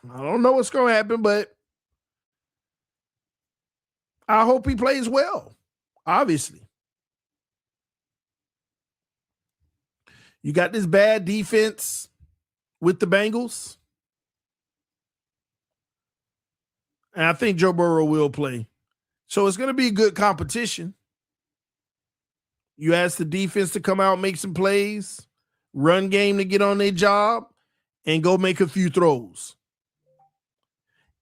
I don't know what's going to happen, but I hope he plays well, obviously. You got this bad defense with the Bengals. And I think Joe Burrow will play. So it's going to be a good competition. You ask the defense to come out and make some plays, run game to get on their job, and go make a few throws.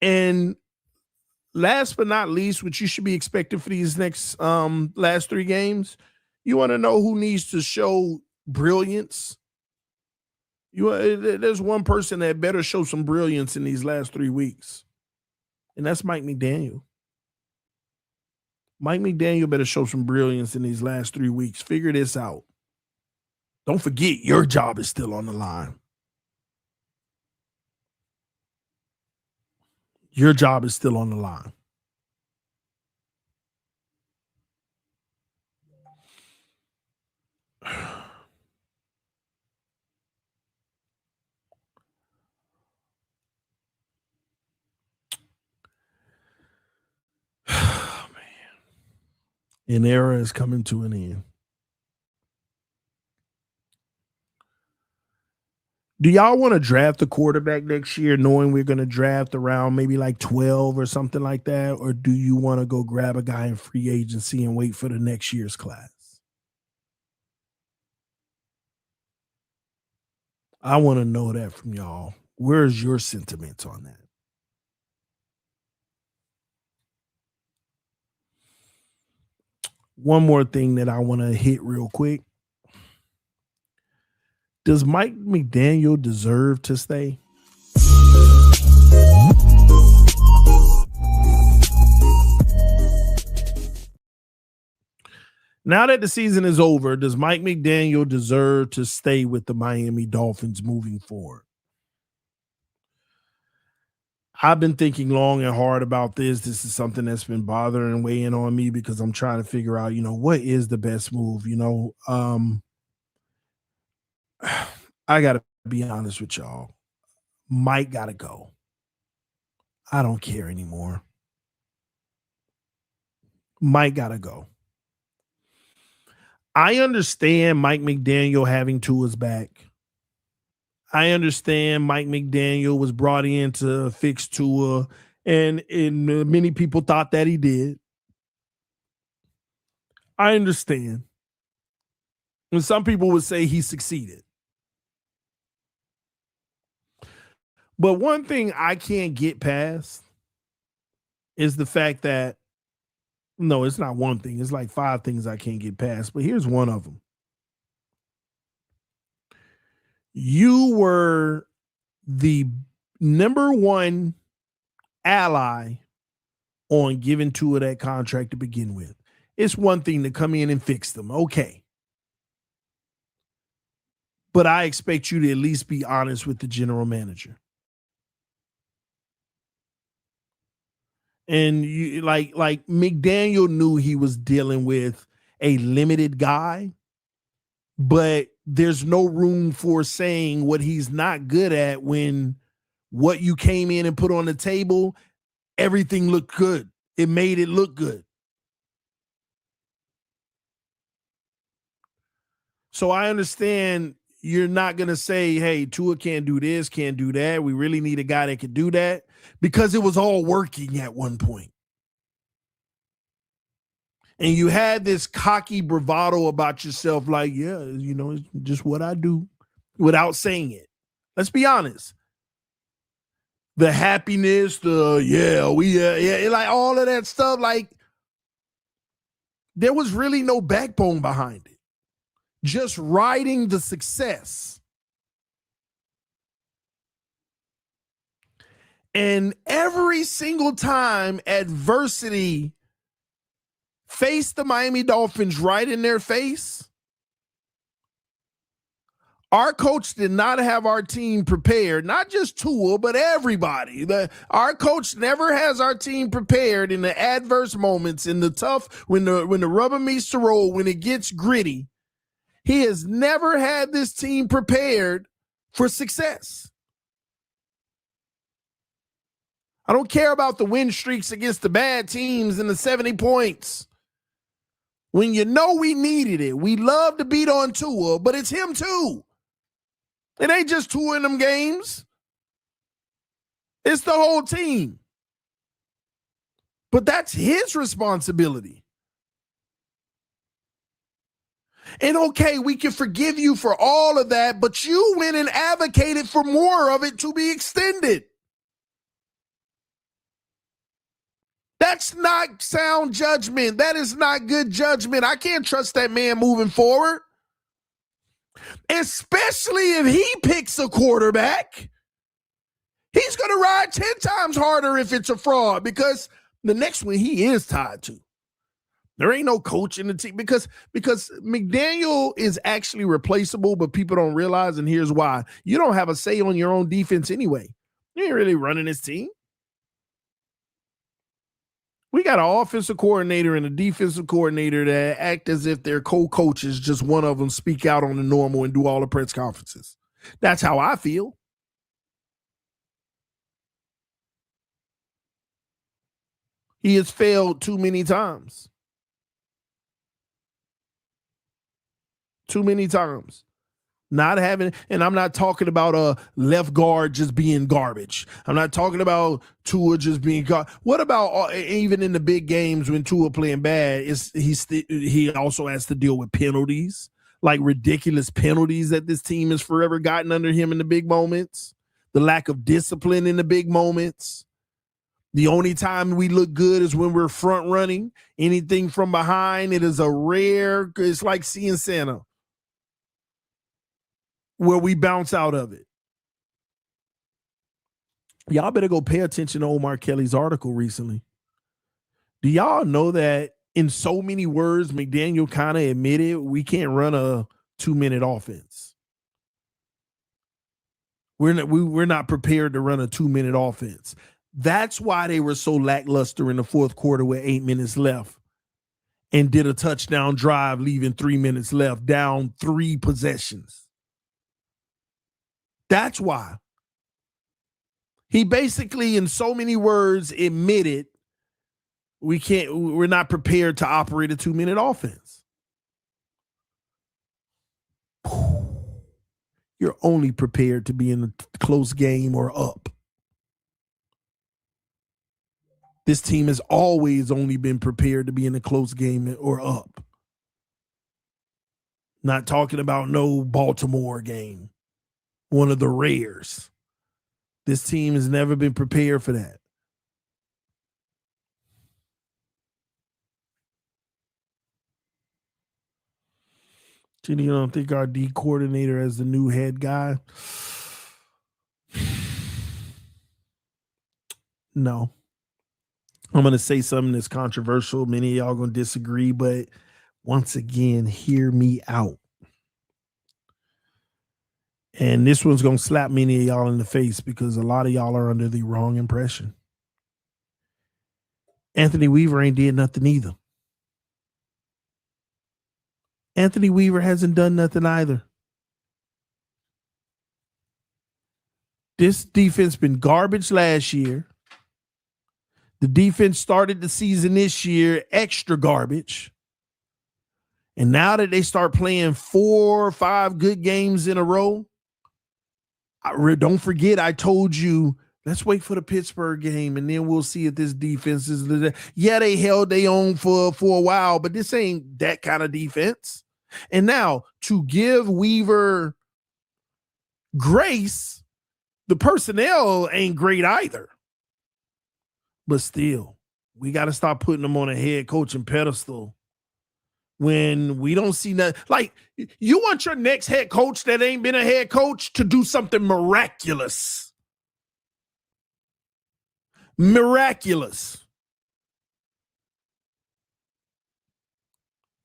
And last but not least, what you should be expecting for these next last 3 games, you want to know who needs to show brilliance. There's one person that better show some brilliance in these last 3 weeks. And that's Mike McDaniel. Mike McDaniel better show some brilliance in these last 3 weeks. Figure this out. Don't forget, your job is still on the line. Your job is still on the line. An era is coming to an end. Do y'all want to draft a quarterback next year knowing we're going to draft around maybe like 12 or something like that? Or do you want to go grab a guy in free agency and wait for the next year's class? I want to know that from y'all. Where's your sentiments on that? One more thing that I want to hit real quick. Does Mike McDaniel deserve to stay? Now that the season is over, does Mike McDaniel deserve to stay with the Miami Dolphins moving forward? I've been thinking long and hard about this. This is something that's been bothering and weighing on me because I'm trying to figure out, what is the best move? I got to be honest with y'all. Mike got to go. I don't care anymore. Mike got to go. I understand Mike McDaniel having Tua's back. I understand Mike McDaniel was brought in to fix Tua, and many people thought that he did. I understand. And some people would say he succeeded. But one thing I can't get past is the fact that, no, it's not one thing. It's like 5 things I can't get past, but here's one of them. You were the number 1 ally on giving Tua that contract to begin with. It's one thing to come in and fix them. Okay. But I expect you to at least be honest with the general manager. And you like McDaniel knew he was dealing with a limited guy, but there's no room for saying what he's not good at when what you came in and put on the table, everything looked good. It made it look good. So I understand you're not going to say, hey, Tua can't do this, can't do that. We really need a guy that can do that, because it was all working at one point. And you had this cocky bravado about yourself, like, yeah, it's just what I do, without saying it. Let's be honest. The happiness, like all of that stuff, like there was really no backbone behind it. Just riding the success. And every single time adversity faced the Miami Dolphins right in their face, our coach did not have our team prepared, not just Tua, but everybody. Our coach never has our team prepared in the adverse moments, in the tough, when the rubber meets the road, when it gets gritty. He has never had this team prepared for success. I don't care about the win streaks against the bad teams and the 70 points. When we needed it, we love to beat on Tua, but it's him too. It ain't just Tua in them games. It's the whole team. But that's his responsibility. And okay, we can forgive you for all of that, but you went and advocated for more of it to be extended. That's not sound judgment. That is not good judgment. I can't trust that man moving forward. Especially if he picks a quarterback. He's going to ride 10 times harder if it's a fraud, because the next one he is tied to. There ain't no coach in the team, because McDaniel is actually replaceable, but people don't realize, and here's why. You don't have a say on your own defense anyway. You ain't really running this team. We got an offensive coordinator and a defensive coordinator that act as if they're co-coaches, just one of them speak out on the normal and do all the press conferences. That's how I feel. He has failed too many times. Too many times. Not having, and I'm not talking about a left guard just being garbage. I'm not talking about Tua just being garbage. What about even in the big games when Tua playing bad? He also has to deal with penalties, like ridiculous penalties that this team has forever gotten under him in the big moments. The lack of discipline in the big moments. The only time we look good is when we're front running. Anything from behind, it is a rare. It's like seeing Santa, where we bounce out of it. Y'all better go pay attention to Omar Kelly's article recently. Do y'all know that in so many words, McDaniel kind of admitted we can't run a 2-minute offense? We're not prepared to run a 2-minute offense. That's why they were so lackluster in the fourth quarter with 8 minutes left and did a touchdown drive, leaving 3 minutes left, down 3 possessions. That's why. He basically, in so many words, admitted we're not prepared to operate a 2-minute offense. You're only prepared to be in a close game or up. This team has always only been prepared to be in a close game or up. Not talking about no Baltimore game. One of the rares. This team has never been prepared for that. You don't think our D coordinator as the new head guy? No. I'm going to say something that's controversial. Many of y'all going to disagree, but once again, hear me out. And this one's going to slap many of y'all in the face because a lot of y'all are under the wrong impression. Anthony Weaver ain't did nothing either. Anthony Weaver hasn't done nothing either. This defense been garbage last year. The defense started the season this year extra garbage. And now that they start playing 4 or 5 good games in a row, don't forget I told you, let's wait for the Pittsburgh game and then we'll see if this defense is. Yeah, they held their own for a while, but this ain't that kind of defense. And now to give Weaver grace, the personnel ain't great either. But still, we got to stop putting them on a head coaching pedestal when we don't see nothing. Like, you want your next head coach that ain't been a head coach to do something miraculous. Miraculous.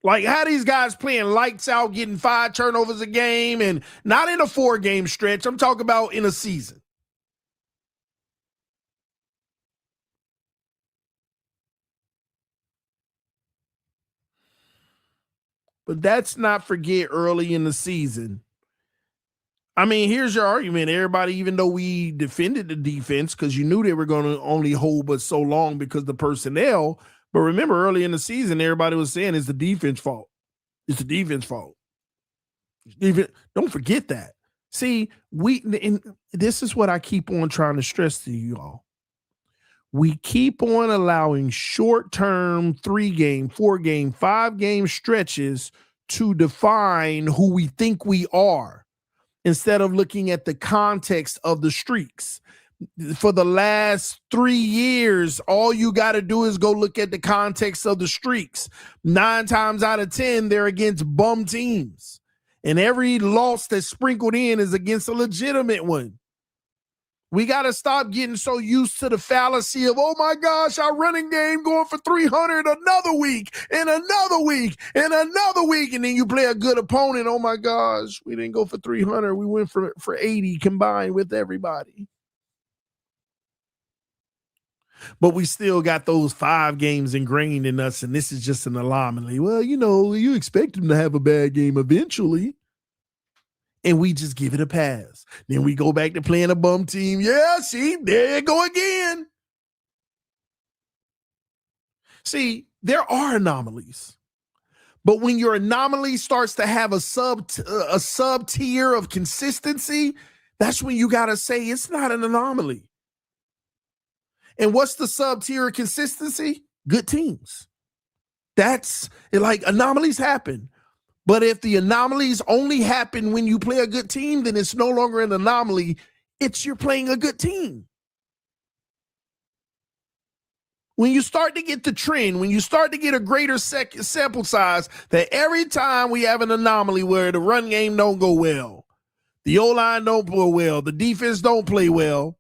Like, how these guys playing lights out, getting 5 turnovers a game, and not in a 4-game stretch. I'm talking about in a season. But that's not forget early in the season. I mean, here's your argument. Everybody, even though we defended the defense because you knew they were going to only hold but so long because the personnel. But remember, early in the season, everybody was saying it's the defense fault. It's the defense fault. Don't forget that. See, and this is what I keep on trying to stress to you all. We keep on allowing short-term 3-game, 4-game, 5-game stretches to define who we think we are instead of looking at the context of the streaks. For the last 3 years, all you got to do is go look at the context of the streaks. 9 times out of 10, they're against bum teams. And every loss that's sprinkled in is against a legitimate one. We got to stop getting so used to the fallacy of, oh my gosh, our running game going for 300 another week and another week and another week. And then you play a good opponent. Oh my gosh, we didn't go for 300. We went for 80 combined with everybody. But we still got those 5 games ingrained in us. And this is just an anomaly. Well, you expect them to have a bad game eventually. And we just give it a pass. Then we go back to playing a bum team. Yeah, see, there you go again. See, there are anomalies. But when your anomaly starts to have a sub tier of consistency, that's when you got to say it's not an anomaly. And what's the sub tier of consistency? Good teams. That's like anomalies happen. But if the anomalies only happen when you play a good team, then it's no longer an anomaly. It's you're playing a good team. When you start to get the trend, when you start to get a greater sample size, that every time we have an anomaly where the run game don't go well, the O-line don't play well, the defense don't play well,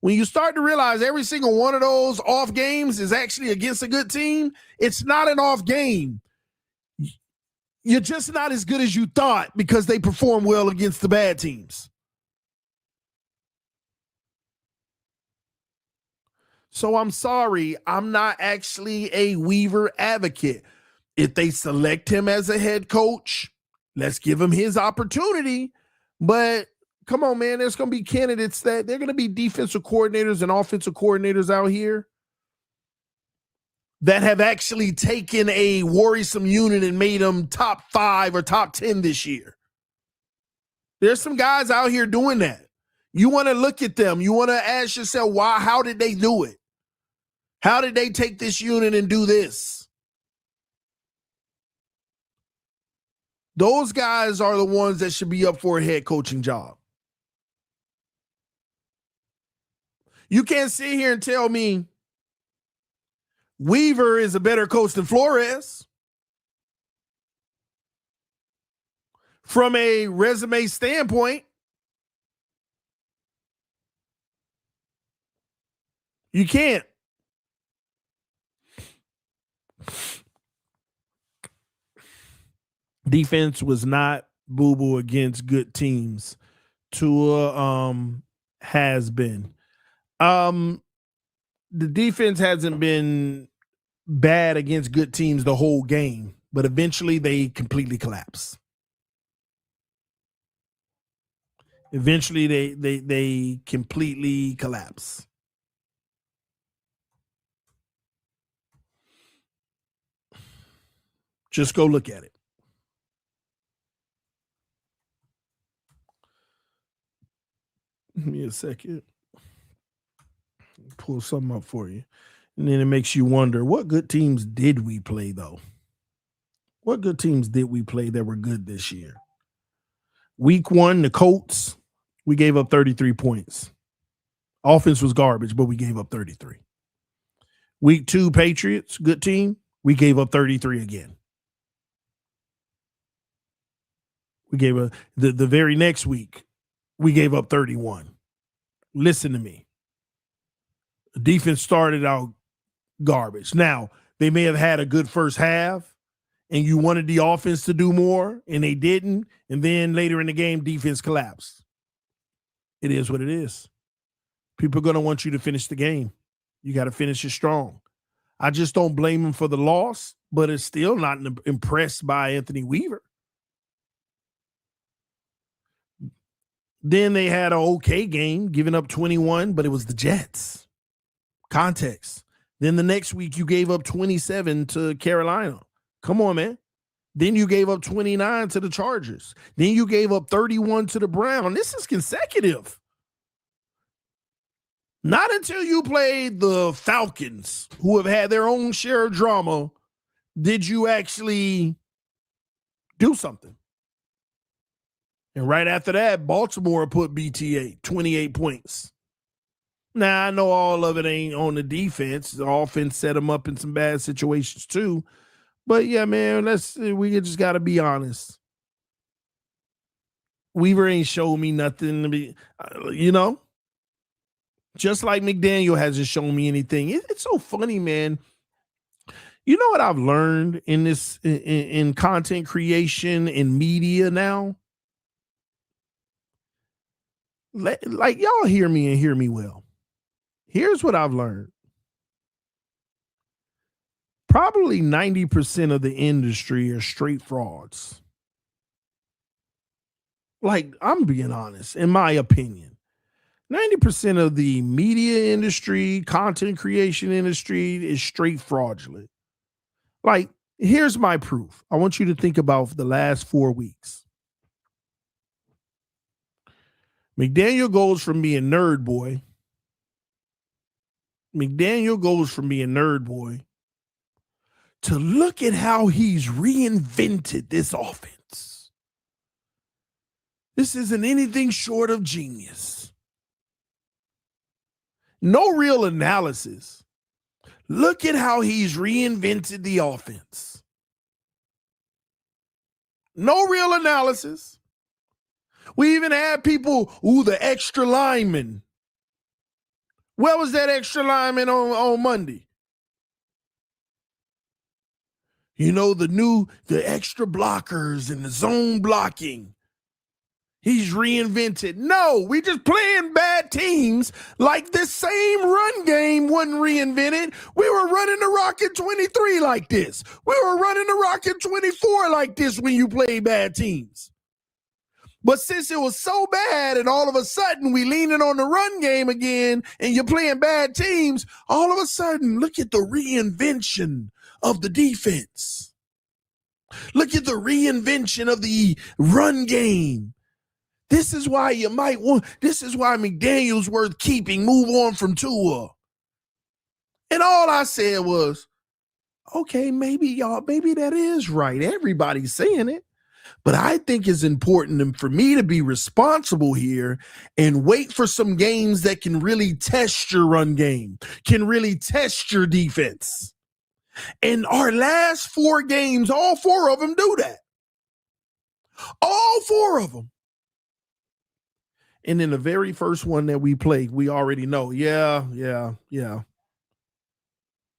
when you start to realize every single one of those off games is actually against a good team, it's not an off game. You're just not as good as you thought because they perform well against the bad teams. So I'm sorry, I'm not actually a Weaver advocate. If they select him as a head coach, let's give him his opportunity. But come on, man, there's going to be candidates that they're going to be defensive coordinators and offensive coordinators out here that have actually taken a worrisome unit and made them top 5 or top 10 this year. There's some guys out here doing that. You want to look at them. You want to ask yourself, why? How did they do it? How did they take this unit and do this? Those guys are the ones that should be up for a head coaching job. You can't sit here and tell me Weaver is a better coach than Flores. From a resume standpoint, you can't. Defense was not boo-boo against good teams. Tua has been. The defense hasn't been bad against good teams the whole game, but eventually they completely collapse. Eventually they completely collapse. Just go look at it. Give me a second. Pull something up for you. And then it makes you wonder, what good teams did we play, though? What good teams did we play that were good this year? Week 1, the Colts, we gave up 33 points. Offense was garbage, but we gave up 33. Week 2, Patriots, good team, we gave up 33 again. We gave the very next week, we gave up 31. Listen to me. The defense started out garbage. Now, they may have had a good first half, and you wanted the offense to do more, and they didn't. And then later in the game, defense collapsed. It is what it is. People are going to want you to finish the game. You got to finish it strong. I just don't blame them for the loss, but it's still not impressed by Anthony Weaver. Then they had an okay game, giving up 21, but it was the Jets. Context. Then the next week, you gave up 27 to Carolina. Come on, man. Then you gave up 29 to the Chargers. Then you gave up 31 to the Browns. This is consecutive. Not until you played the Falcons, who have had their own share of drama, did you actually do something. And right after that, Baltimore put BTA, 28 points. Now, I know all of it ain't on the defense. The offense set them up in some bad situations too. But yeah, man, we just got to be honest. Weaver ain't showed me nothing to be, just like McDaniel hasn't shown me anything. It's so funny, man. You know what I've learned in this, in content creation and media now? Like, y'all hear me and hear me well. Here's what I've learned. Probably 90% of the industry are straight frauds. Like, I'm being honest, in my opinion. 90% of the media industry, content creation industry is straight fraudulent. Like, here's my proof. I want you to think about the last 4 weeks. McDaniel goes from being nerd boy. McDaniel goes from being nerd boy to look at how he's reinvented this offense. This isn't anything short of genius. No real analysis. Look at how he's reinvented the offense. No real analysis. We even had people, the extra lineman. Where was that extra lineman on Monday? The extra blockers and the zone blocking. He's reinvented. No, we just playing bad teams like this same run game wasn't reinvented. We were running the rock in 23 like this. We were running the rock in 24 like this when you play bad teams. But since it was so bad and all of a sudden we leaning on the run game again and you're playing bad teams, all of a sudden, look at the reinvention of the defense. Look at the reinvention of the run game. This is why McDaniel's worth keeping. Move on from Tua. And all I said was, okay, maybe that is right. Everybody's saying it. But I think it's important for me to be responsible here and wait for some games that can really test your run game, can really test your defense. And our last 4 games, all 4 of them do that. All 4 of them. And in the very first one that we played, we already know, yeah.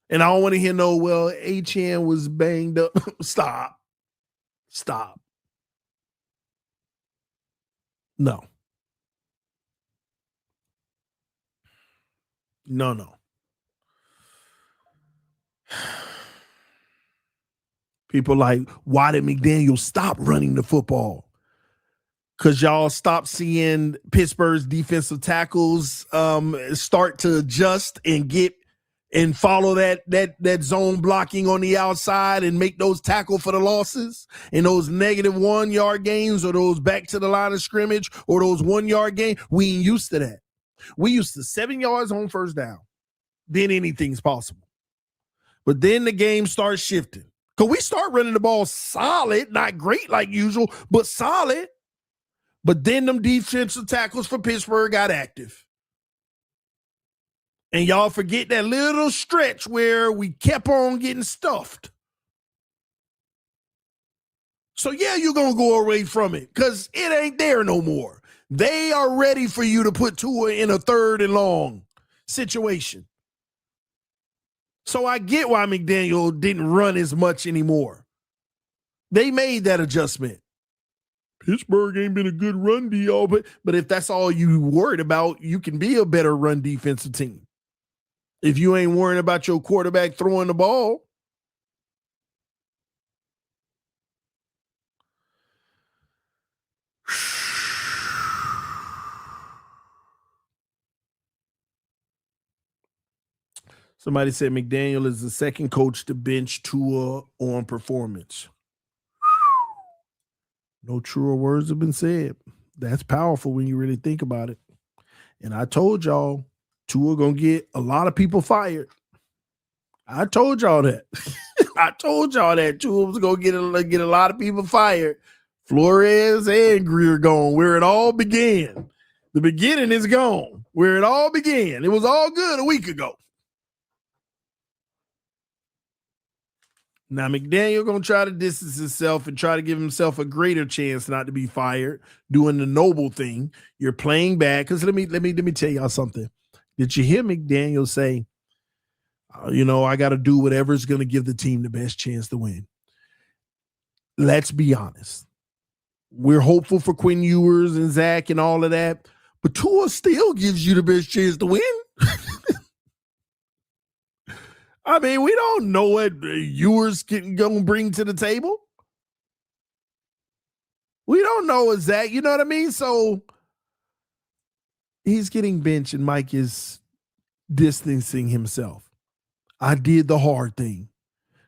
And I don't want to hear HN was banged up. Stop. No. People like, why did McDaniel stop running the football? Because y'all stopped seeing Pittsburgh's defensive tackles start to adjust and get and follow that zone blocking on the outside and make those tackle for the losses and those -1 yard gains or those back to the line of scrimmage or those 1 yard gain. We ain't used to that. We used to 7 yards on first down. Then anything's possible. But then the game starts shifting. Because we start running the ball solid, not great like usual, but solid. But then them defensive tackles for Pittsburgh got active. And y'all forget that little stretch where we kept on getting stuffed. So, yeah, you're going to go away from it because it ain't there no more. They are ready for you to put Tua in a 3rd and long situation. So I get why McDaniel didn't run as much anymore. They made that adjustment. Pittsburgh ain't been a good run deal, but if that's all you worried about, you can be a better run defensive team. If you ain't worrying about your quarterback throwing the ball. Somebody said McDaniel is the second coach to bench Tua on performance. No truer words have been said. That's powerful when you really think about it. And I told y'all, Tua gonna get a lot of people fired. I told y'all that. I told y'all that Tua was gonna get a lot of people fired. Flores and Greer gone, where it all began. The beginning is gone, where it all began. It was all good a week ago. Now McDaniel gonna try to distance himself and try to give himself a greater chance not to be fired, doing the noble thing. You're playing bad. Because let me tell y'all something. Did you hear McDaniel say, I got to do whatever's going to give the team the best chance to win? Let's be honest. We're hopeful for Quinn Ewers and Zach and all of that, but Tua still gives you the best chance to win. I mean, we don't know what Ewers can go bring to the table. We don't know what Zach, you know what I mean? So he's getting benched and Mike is distancing himself. I did the hard thing.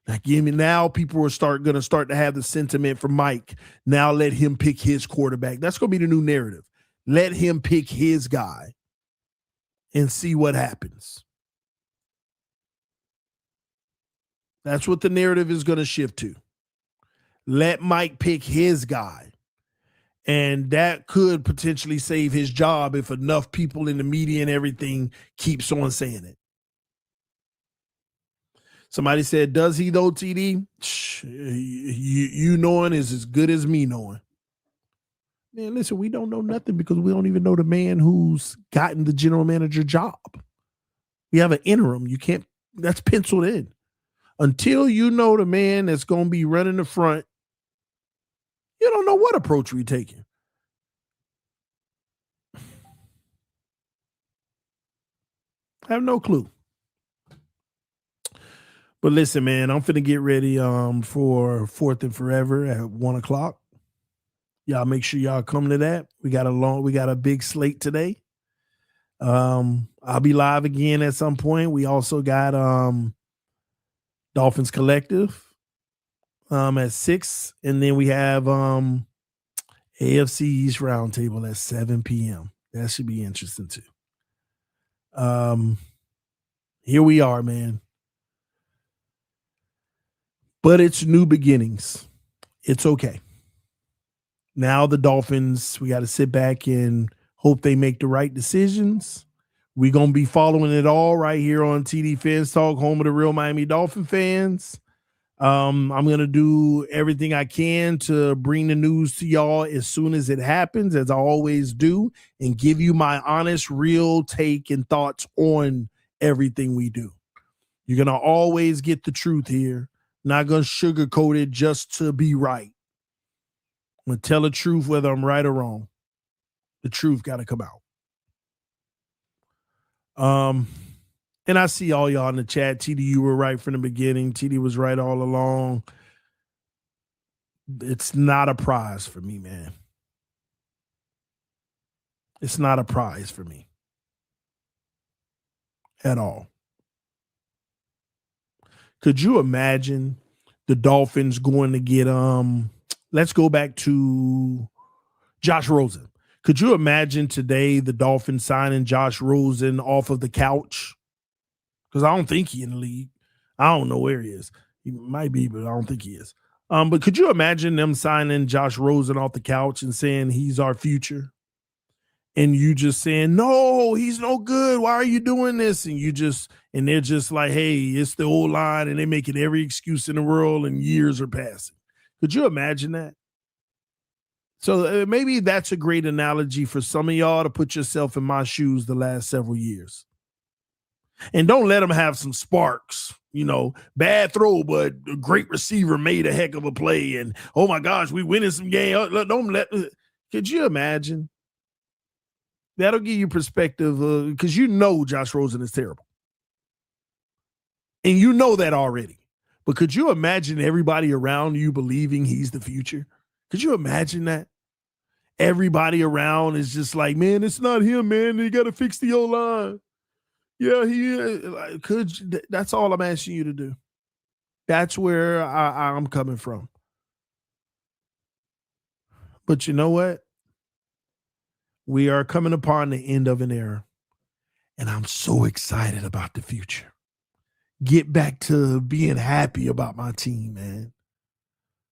Now people are going to start to have the sentiment for Mike. Now let him pick his quarterback. That's going to be the new narrative. Let him pick his guy and see what happens. That's what the narrative is going to shift to. Let Mike pick his guy. And that could potentially save his job if enough people in the media and everything keeps on saying it. Somebody said, does he though, TD? You knowing is as good as me knowing. Man, listen, we don't know nothing because we don't even know the man who's gotten the general manager job. We have an interim. That's penciled in. Until you know the man that's going to be running the front, you don't know what approach we're taking. I have no clue. But listen, man, I'm finna get ready for 4th and Forever at 1:00. Y'all make sure y'all come to that. We got a big slate today. I'll be live again at some point. We also got Dolphins Collective at 6, and then we have AFC East Roundtable at 7 p.m. That should be interesting too. Here we are, man. But it's new beginnings. It's okay. Now the Dolphins, we got to sit back and hope they make the right decisions. We're going to be following it all right here on TD Phins Talk, home of the real Miami Dolphin fans. I'm going to do everything I can to bring the news to y'all as soon as it happens, as I always do, and give you my honest, real take and thoughts on everything we do. You're going to always get the truth here. Not going to sugarcoat it just to be right. I'm going to tell the truth whether I'm right or wrong. The truth got to come out. And I see all y'all in the chat. TD, you were right from the beginning. TD was right all along. It's not a prize for me, man. It's not a prize for me. At all. Could you imagine the Dolphins going to get let's go back to Josh Rosen. Could you imagine today the Dolphins signing Josh Rosen off of the couch? Because I don't think he's in the league. I don't know where he is. He might be, but I don't think he is. But could you imagine them signing Josh Rosen off the couch and saying he's our future? And you just saying, no, he's no good. Why are you doing this? And they're just like, hey, it's the old line, and they make it every excuse in the world, and years are passing. Could you imagine that? So maybe that's a great analogy for some of y'all to put yourself in my shoes the last several years. And don't let them have some sparks. Bad throw, but a great receiver made a heck of a play. And, oh, my gosh, we winning some game. Could you imagine? That'll give you perspective because Josh Rosen is terrible. And you know that already. But could you imagine everybody around you believing he's the future? Could you imagine that? Everybody around is just like, man, it's not him, man. They got to fix the O-line. Yeah, he is. That's all I'm asking you to do. That's where I'm coming from. But you know what? We are coming upon the end of an era, and I'm so excited about the future. Get back to being happy about my team, man.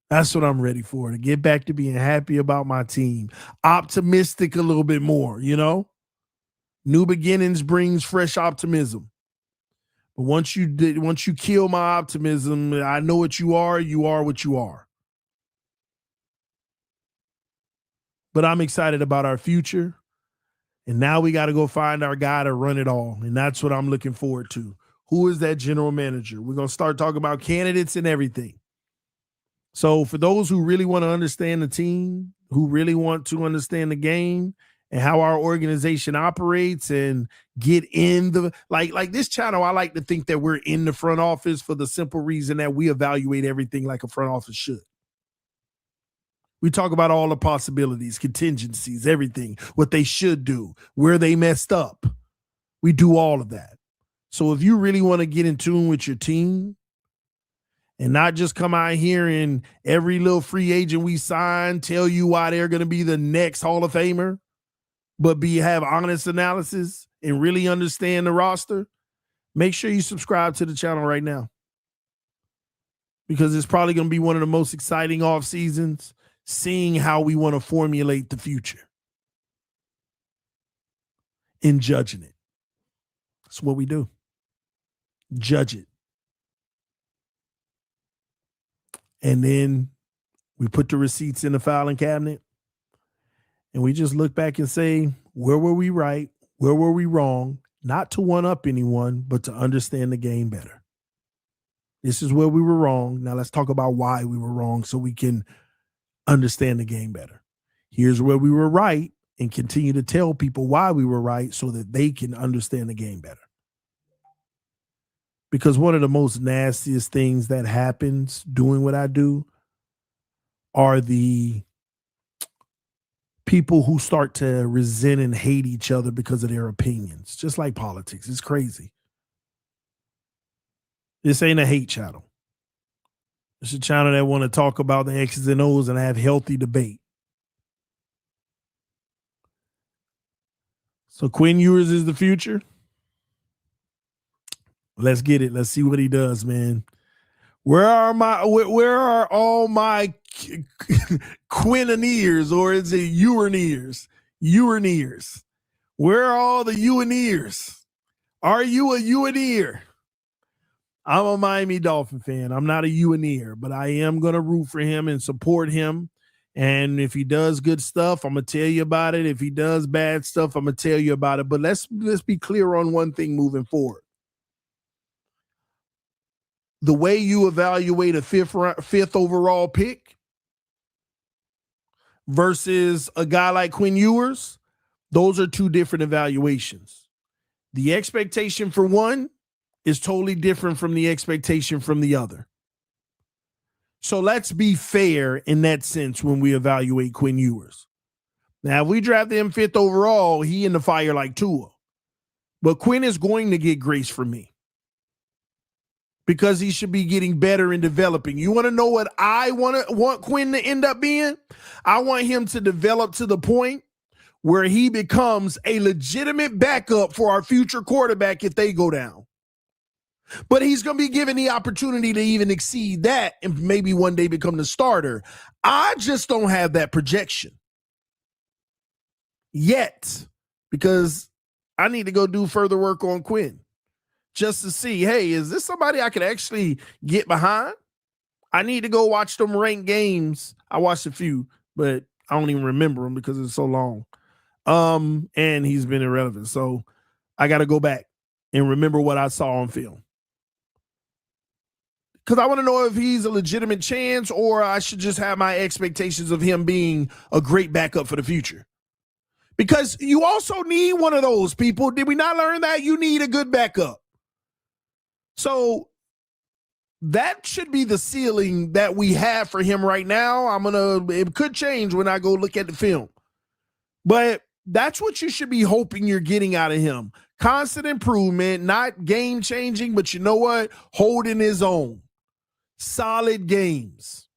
That's what I'm ready for, to get back to being happy about my team. Optimistic a little bit more, New beginnings brings fresh optimism. But once you kill my optimism, I know what you are what you are. But I'm excited about our future. And now we got to go find our guy to run it all. And that's what I'm looking forward to. Who is that general manager? We're going to start talking about candidates and everything. So for those who really want to understand the team, who really want to understand the game and how our organization operates and get in the, like this channel, I like to think that we're in the front office for the simple reason that we evaluate everything like a front office should. We talk about all the possibilities, contingencies, everything, what they should do, where they messed up. We do all of that. So if you really want to get in tune with your team and not just come out here and every little free agent we sign tell you why they're going to be the next Hall of Famer, but have honest analysis and really understand the roster, make sure you subscribe to the channel right now. Because it's probably going to be one of the most exciting off seasons, seeing how we want to formulate the future and judging it. That's what we do. Judge it. And then we put the receipts in the filing cabinet and we just look back and say, where were we right? Where were we wrong? Not to one up anyone, but to understand the game better. This is where we were wrong. Now let's talk about why we were wrong so we can understand the game better. Here's where we were right, and continue to tell people why we were right so that they can understand the game better. Because one of the most nastiest things that happens doing what I do are the people who start to resent and hate each other because of their opinions, just like politics. It's crazy. This ain't a hate channel. It's a channel that want to talk about the X's and O's and have healthy debate. So Quinn Ewers is the future. Let's get it. Let's see what he does, man. Where are all my Quinnineers, or is it Ewers? Ewers. Where are all the Ewers? Are you a Eweneer? I'm a Miami Dolphin fan. I'm not a Eweneer, but I am going to root for him and support him. And if he does good stuff, I'm going to tell you about it. If he does bad stuff, I'm going to tell you about it. But let's be clear on one thing moving forward. The way you evaluate a fifth overall pick versus a guy like Quinn Ewers, those are two different evaluations. The expectation for one is totally different from the expectation from the other. So let's be fair in that sense when we evaluate Quinn Ewers. Now, if we draft him fifth overall, he in the fire like Tua. But Quinn is going to get grace from me. because he should be getting better and developing. You want to know what I want Quinn to end up being? I want him to develop to the point where he becomes a legitimate backup for our future quarterback if they go down. But he's going to be given the opportunity to even exceed that and maybe one day become the starter. I just don't have that projection yet because I need to go do further work on Quinn just to see, hey, is this somebody I could actually get behind? I need to go watch them ranked games. I watched a few, but I don't even remember them because it's so long. And he's been irrelevant. So I got to go back and remember what I saw on film. Because I want to know if he's a legitimate chance or I should just have my expectations of him being a great backup for the future. Because you also need one of those people. Did we not learn that? You need a good backup. So that should be the ceiling that we have for him right now. It could change when I go look at the film. But that's what you should be hoping you're getting out of him. Constant improvement, not game changing, but you know what? Holding his own. Solid games.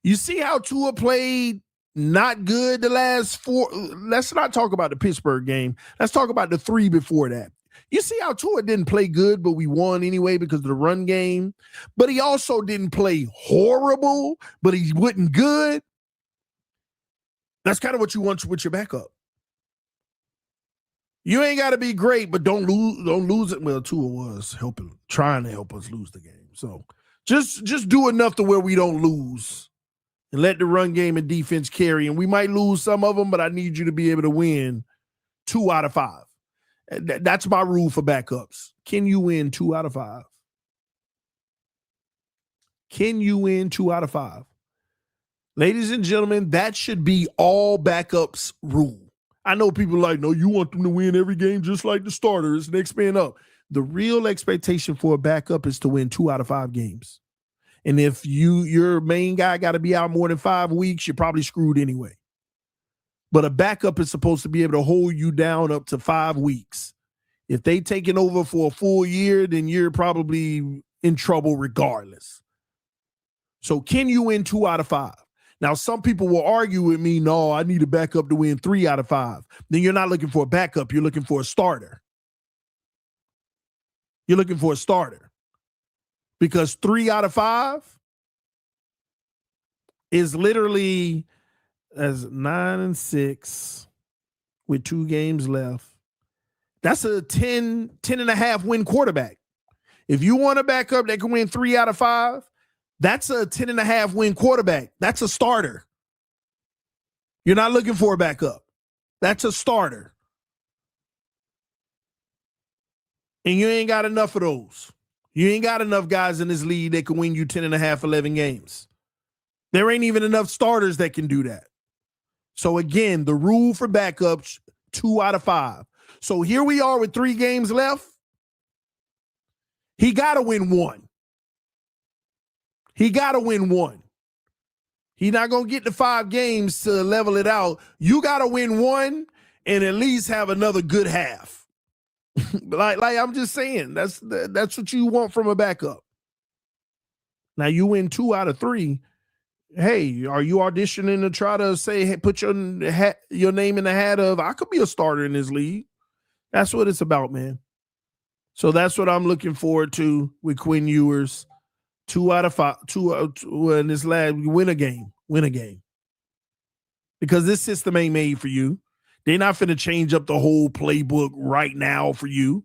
You see how Tua played not good the last 4. Let's not talk about the Pittsburgh game. Let's talk about the 3 before that. You see how Tua didn't play good, but we won anyway because of the run game. But he also didn't play horrible, but he wasn't good. That's kind of what you want with your backup. You ain't got to be great, but don't lose it. Well, Tua was trying to help us lose the game. So just do enough to where we don't lose and let the run game and defense carry. And we might lose some of them, but I need you to be able to win 2 out of 5. That's my rule for backups. Can you win 2 out of 5? Can you win 2 out of 5? Ladies and gentlemen, that should be all backups rule. I know people like, no, you want them to win every game just like the starters, next man up. The real expectation for a backup is to win 2 out of 5 games. And if your main guy got to be out more than 5 weeks, you're probably screwed anyway. But a backup is supposed to be able to hold you down up to 5 weeks. If they taking over for a full year, then you're probably in trouble regardless. So can you win 2 out of 5? Now, some people will argue with me, no, I need a backup to win 3 out of 5. Then you're not looking for a backup. You're looking for a starter. You're looking for a starter. Because 3 out of 5 is literally as 9-6 with 2 games left. That's a 10 and a half win quarterback. If you want a backup that can win 3 out of 5, that's a 10 and a half win quarterback. That's a starter. You're not looking for a backup. That's a starter. And you ain't got enough of those. You ain't got enough guys in this league that can win you 10 and a half, 11 games. There ain't even enough starters that can do that. So again, the rule for backups, 2 out of 5. So here we are with 3 games left. He got to win 1. He got to win 1. He's not going to get the 5 games to level it out. You got to win 1 and at least have another good half. like I'm just saying, that's what you want from a backup. Now you win 2 out of 3. Hey, are you auditioning to try to say, hey, put your name in the hat of, I could be a starter in this league? That's what it's about, man. So that's what I'm looking forward to with Quinn Ewers. 2 out of 5, 2 in this lab, win a game. Because this system ain't made for you. They're not finna change up the whole playbook right now for you.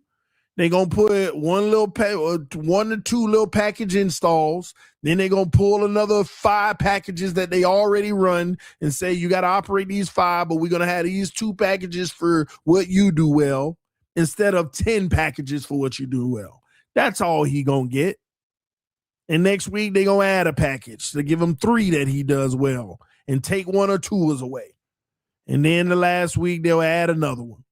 They're going to put 1 to 2 little package installs. Then they're going to pull another 5 packages that they already run and say, you got to operate these 5, but we're going to have these 2 packages for what you do well instead of 10 packages for what you do well. That's all he going to get. And next week, they're going to add a package to give him 3 that he does well and take 1 or 2 away. And then the last week, they'll add another one.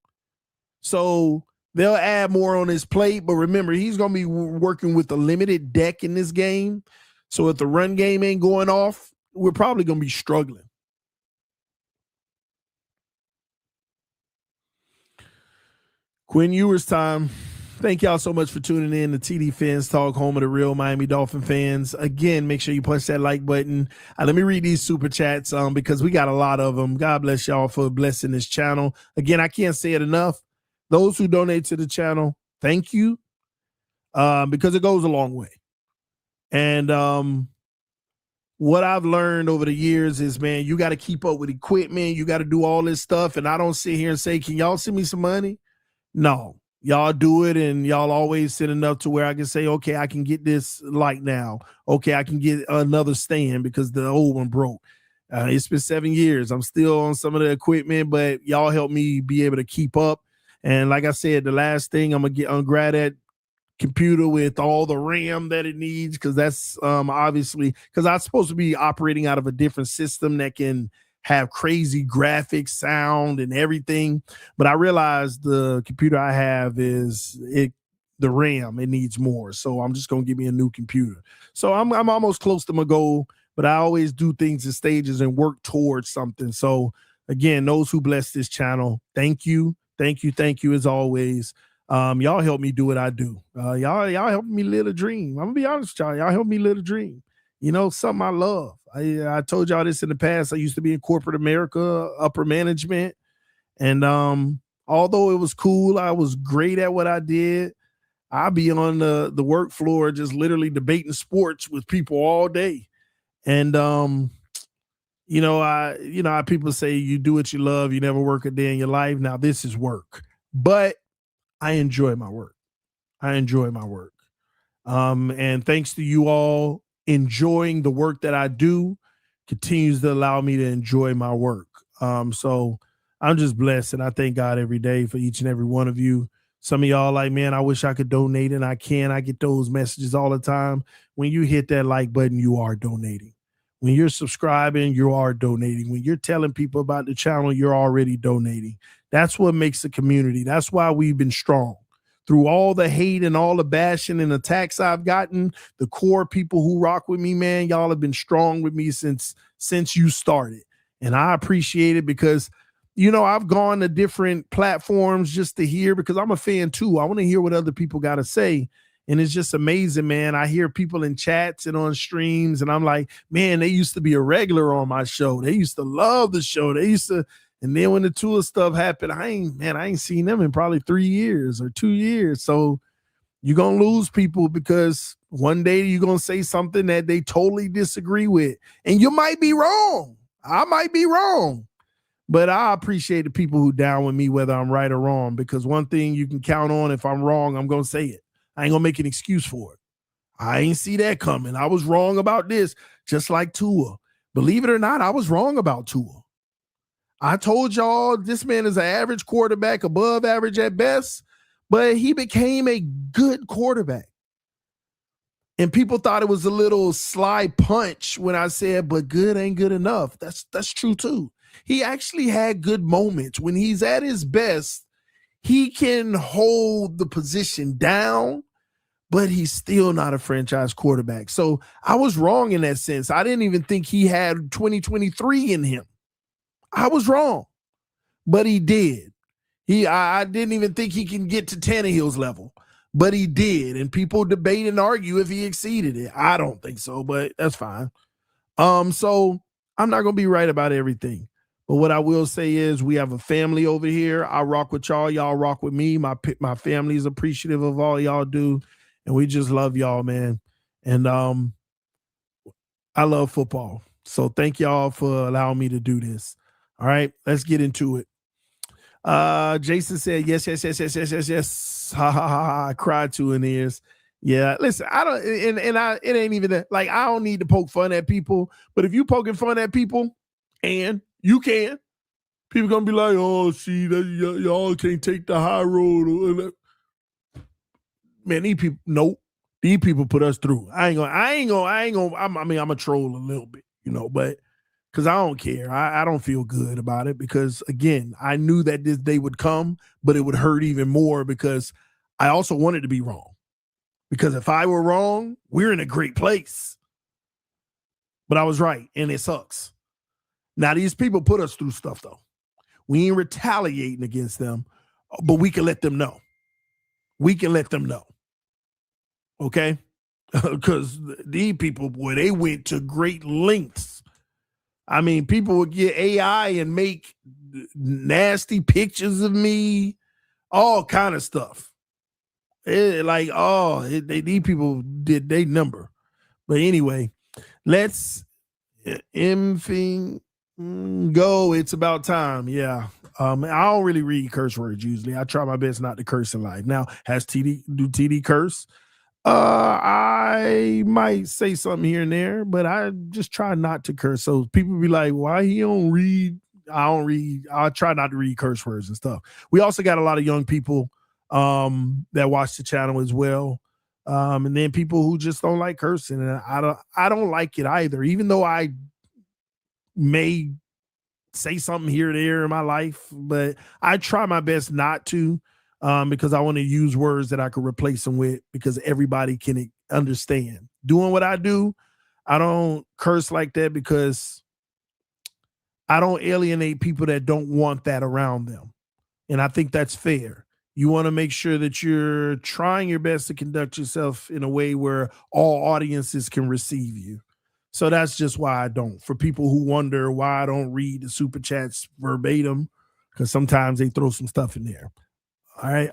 So they'll add more on his plate. But remember, he's going to be working with a limited deck in this game. So if the run game ain't going off, we're probably going to be struggling. Quinn Ewers time. Thank y'all so much for tuning in to TD Fins Talk, home of the real Miami Dolphin fans. Again, make sure you punch that like button. Let me read these super chats because we got a lot of them. God bless y'all for blessing this channel. Again, I can't say it enough. Those who donate to the channel, thank you, because it goes a long way. And what I've learned over the years is, man, you got to keep up with equipment. You got to do all this stuff. And I don't sit here and say, can y'all send me some money? No, y'all do it. And y'all always send enough to where I can say, okay, I can get this light now. Okay, I can get another stand because the old one broke. It's been 7 years. I'm still on some of the equipment, but y'all help me be able to keep up. And like I said, the last thing I'm going to grab that computer with all the RAM that it needs, because that's obviously because I'm supposed to be operating out of a different system that can have crazy graphics, sound, and everything. But I realized the computer I have the RAM, it needs more. So I'm just gonna give me a new computer. So I'm almost close to my goal, but I always do things in stages and work towards something. So again, those who bless this channel, thank you as always. Y'all help me do what I do. Y'all help me live a dream. I'm gonna be honest with y'all. Y'all help me live a dream. You know, something I love. I told y'all this in the past. I used to be in corporate America, upper management. And although it was cool, I was great at what I did. I'd be on the work floor just literally debating sports with people all day. And people say you do what you love, you never work a day in your life. Now this is work. But I enjoy my work. And thanks to you all, enjoying the work that I do continues to allow me to enjoy my work. So I'm just blessed, and I thank God every day for each and every one of you. Some of y'all like, man, I wish I could donate, and I can. I get those messages all the time. When you hit that like button, you are donating. When you're subscribing, you are donating. When you're telling people about the channel, you're already donating. That's what makes the community. That's why we've been strong. Through all the hate and all the bashing and attacks I've gotten, the core people who rock with me, man, y'all have been strong with me since you started. And I appreciate it because, you know, I've gone to different platforms just to hear, because I'm a fan too. I want to hear what other people got to say. And it's just amazing, man. I hear people in chats and on streams, and I'm like, man, they used to be a regular on my show. They used to love the show. And then when the Tua stuff happened, I ain't seen them in probably 3 years or 2 years. So you're going to lose people because one day you're going to say something that they totally disagree with. And you might be wrong. I might be wrong. But I appreciate the people who down with me, whether I'm right or wrong, because one thing you can count on, if I'm wrong, I'm going to say it. I ain't going to make an excuse for it. I ain't see that coming. I was wrong about this, just like Tua. Believe it or not, I was wrong about Tua. I told y'all this man is an average quarterback, above average at best, but he became a good quarterback. And people thought it was a little sly punch when I said, but good ain't good enough. That's true too. He actually had good moments. When he's at his best, he can hold the position down, but he's still not a franchise quarterback. So I was wrong in that sense. I didn't even think he had 2023 in him. I was wrong, but he did. I didn't even think he can get to Tannehill's level, but he did. And people debate and argue if he exceeded it. I don't think so, but that's fine. So I'm not going to be right about everything. But what I will say is we have a family over here. I rock with y'all. Y'all rock with me. My family is appreciative of all y'all do. And we just love y'all, man. And I love football. So thank y'all for allowing me to do this. All right, let's get into it. Jason said, yes. Ha, ha, ha. I cried 2 in ears. Yeah, listen, I don't, it ain't even that. Like, I don't need to poke fun at people. But if you poking fun at people, and you can, people gonna be like, oh, see, y'all can't take the high road. Man, these people, nope. These people put us through. I'm a troll a little bit, you know, but because I don't care. I don't feel good about it because, again, I knew that this day would come, but it would hurt even more because I also wanted to be wrong. Because if I were wrong, we're in a great place. But I was right, and it sucks. Now, these people put us through stuff, though. We ain't retaliating against them, but we can let them know. we can let them know. Okay? Because these people, boy, they went to great lengths. I mean, people would get AI and make nasty pictures of me, all kind of stuff. These people did they number. But anyway, let's go. It's about time. Yeah. I don't really read curse words usually. I try my best not to curse in life. Now, do TD curse? I might say something here and there, but I just try not to curse. So people be like, why he don't read? I don't read. I try not to read curse words and stuff. We also got a lot of young people that watch the channel as well. And then people who just don't like cursing. And I don't like it either, even though I may say something here or there in my life, but I try my best not to. Because I want to use words that I could replace them with because everybody can understand. Doing what I do, I don't curse like that because I don't alienate people that don't want that around them. And I think that's fair. You want to make sure that you're trying your best to conduct yourself in a way where all audiences can receive you. So that's just why I don't. For people who wonder why I don't read the super chats verbatim, because sometimes they throw some stuff in there. All right.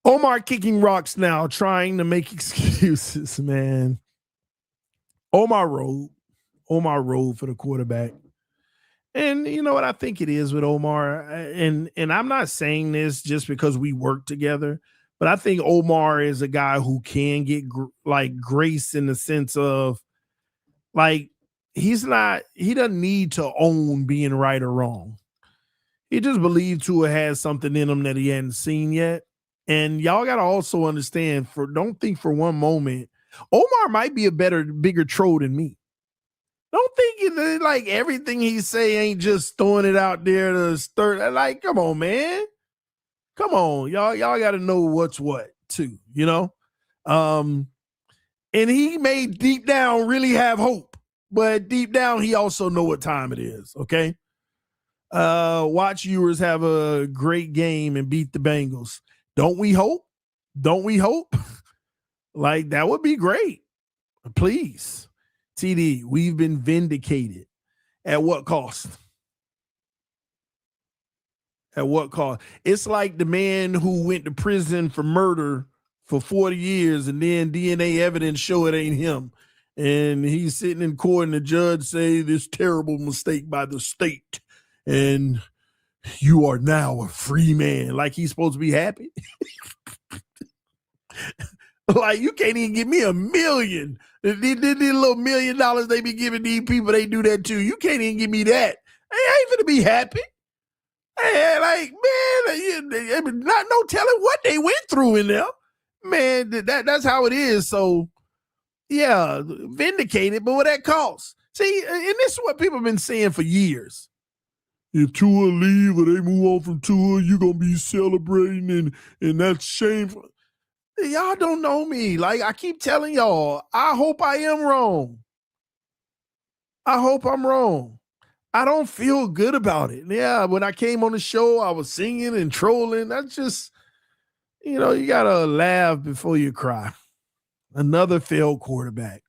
Omar kicking rocks now, trying to make excuses, man. Omar rode for the quarterback. And you know what I think it is with Omar, and I'm not saying this just because we work together, but I think Omar is a guy who can get grace in the sense of like he doesn't need to own being right or wrong. He just believed Tua has something in him that he hadn't seen yet. And y'all got to also understand, don't think for one moment, Omar might be a bigger troll than me. Don't think like everything he say ain't just throwing it out there to stir. Like, come on, man. Come on. Y'all got to know what's what too, you know? And he may deep down really have hope, but deep down he also know what time it is, okay? Watch Ewers have a great game and beat the Bengals. Don't we hope? Don't we hope? Like, that would be great. Please. TD, we've been vindicated. At what cost? At what cost? It's like the man who went to prison for murder for 40 years and then DNA evidence show it ain't him. And he's sitting in court and the judge say this terrible mistake by the state. And you are now a free man. Like he's supposed to be happy. Like you can't even give me $1 million. The little $1 million they be giving these people, they do that too. You can't even give me that. Hey, I ain't gonna be happy. Hey, like, man, not no telling what they went through in there. Man, that's how it is. So yeah, vindicated, but what that costs. See, and this is what people have been saying for years. If Tua leave or they move on from Tua, you're going to be celebrating and that's shameful. Y'all don't know me. Like, I keep telling y'all, I hope I am wrong. I hope I'm wrong. I don't feel good about it. Yeah, when I came on the show, I was singing and trolling. That's just, you got to laugh before you cry. Another failed quarterback.